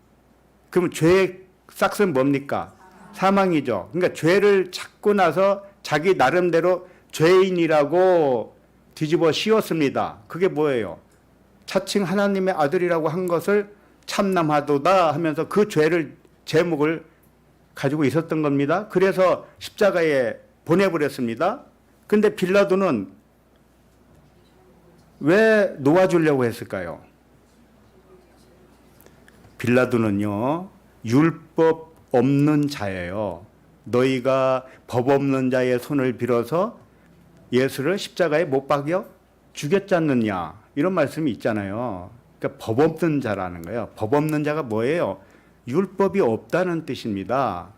그럼 죄의 싹은 뭡니까? 사망이죠. 그러니까 죄를 찾고 나서 자기 나름대로 죄인이라고 뒤집어 씌웠습니다. 그게 뭐예요? 차칭 하나님의 아들이라고 한 것을 참남하도다 하면서 그 죄를 제목을 가지고 있었던 겁니다. 그래서 십자가에 보내버렸습니다. 근데 빌라도는 왜 놓아주려고 했을까요? 빌라도는요, 율법 없는 자예요. 너희가 법 없는 자의 손을 빌어서 예수를 십자가에 못 박여 죽였지 않느냐, 이런 말씀이 있잖아요. 그러니까 법 없는 자라는 거예요. 법 없는 자가 뭐예요? 율법이 없다는 뜻입니다.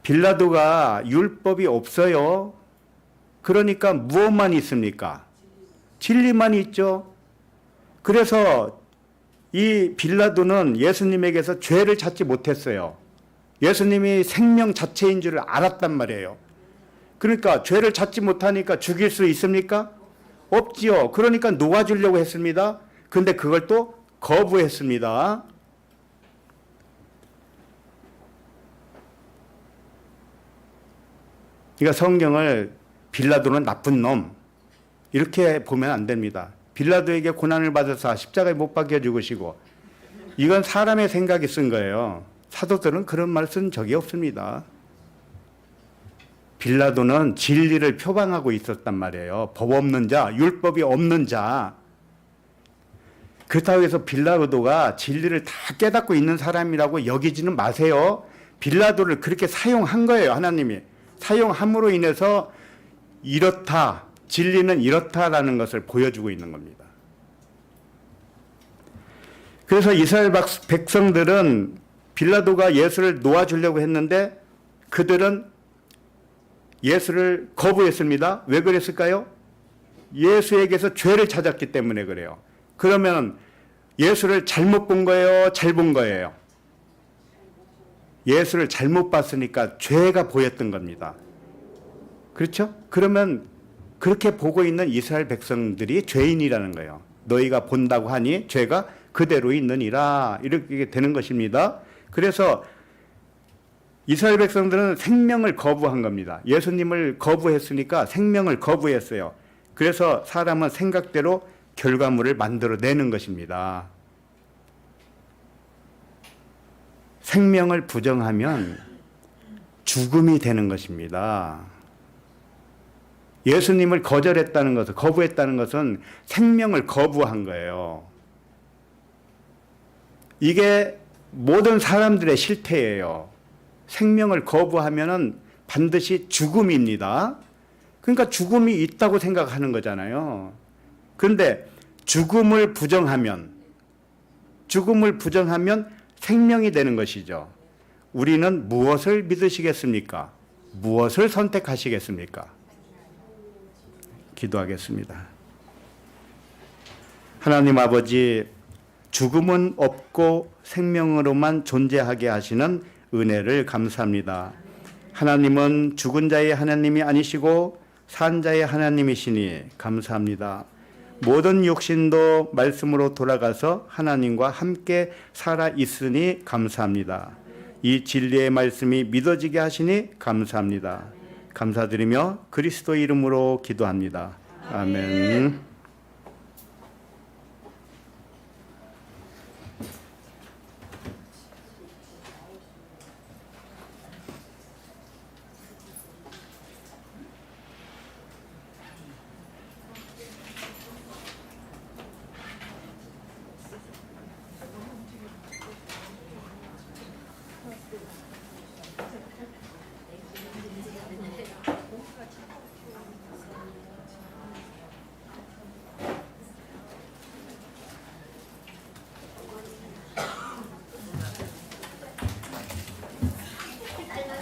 빌라도가 율법이 없어요. 그러니까 무엇만 있습니까? 진리만 있죠. 그래서 이 빌라도는 예수님에게서 죄를 찾지 못했어요. 예수님이 생명 자체인 줄 알았단 말이에요. 그러니까 죄를 찾지 못하니까 죽일 수 있습니까? 없지요. 그러니까 놓아주려고 했습니다. 근데 그걸 또 거부했습니다. 그러니까 성경을 빌라도는 나쁜 놈, 이렇게 보면 안 됩니다. 빌라도에게 고난을 받아서 십자가에 못 박혀 죽으시고, 이건 사람의 생각이 쓴 거예요. 사도들은 그런 말 쓴 적이 없습니다. 빌라도는 진리를 표방하고 있었단 말이에요. 법 없는 자, 율법이 없는 자. 그렇다고 해서 빌라도가 진리를 다 깨닫고 있는 사람이라고 여기지는 마세요. 빌라도를 그렇게 사용한 거예요. 하나님이. 사용함으로 인해서 이렇다, 진리는 이렇다라는 것을 보여주고 있는 겁니다. 그래서 이스라엘 백성들은 빌라도가 예수를 놓아주려고 했는데 그들은 예수를 거부했습니다. 왜 그랬을까요? 예수에게서 죄를 찾았기 때문에 그래요. 그러면 예수를 잘못 본 거예요? 잘 본 거예요? 예수를 잘못 봤으니까 죄가 보였던 겁니다. 그렇죠? 그러면 그렇게 보고 있는 이스라엘 백성들이 죄인이라는 거예요. 너희가 본다고 하니 죄가 그대로 있느니라, 이렇게 되는 것입니다. 그래서 이스라엘 백성들은 생명을 거부한 겁니다. 예수님을 거부했으니까 생명을 거부했어요. 그래서 사람은 생각대로 결과물을 만들어내는 것입니다. 생명을 부정하면 죽음이 되는 것입니다. 예수님을 거절했다는 것은, 거부했다는 것은 생명을 거부한 거예요. 이게 모든 사람들의 실태예요. 생명을 거부하면은 반드시 죽음입니다. 그러니까 죽음이 있다고 생각하는 거잖아요. 그런데 죽음을 부정하면 생명이 되는 것이죠. 우리는 무엇을 믿으시겠습니까? 무엇을 선택하시겠습니까? 기도하겠습니다. 하나님 아버지, 죽음은 없고 생명으로만 존재하게 하시는 은혜를 감사합니다. 하나님은 죽은 자의 하나님이 아니시고 산 자의 하나님이시니 감사합니다. 모든 육신도 말씀으로 돌아가서 하나님과 함께 살아 있으니 감사합니다. 이 진리의 말씀이 믿어지게 하시니 감사합니다. 감사드리며 그리스도 이름으로 기도합니다. 아멘.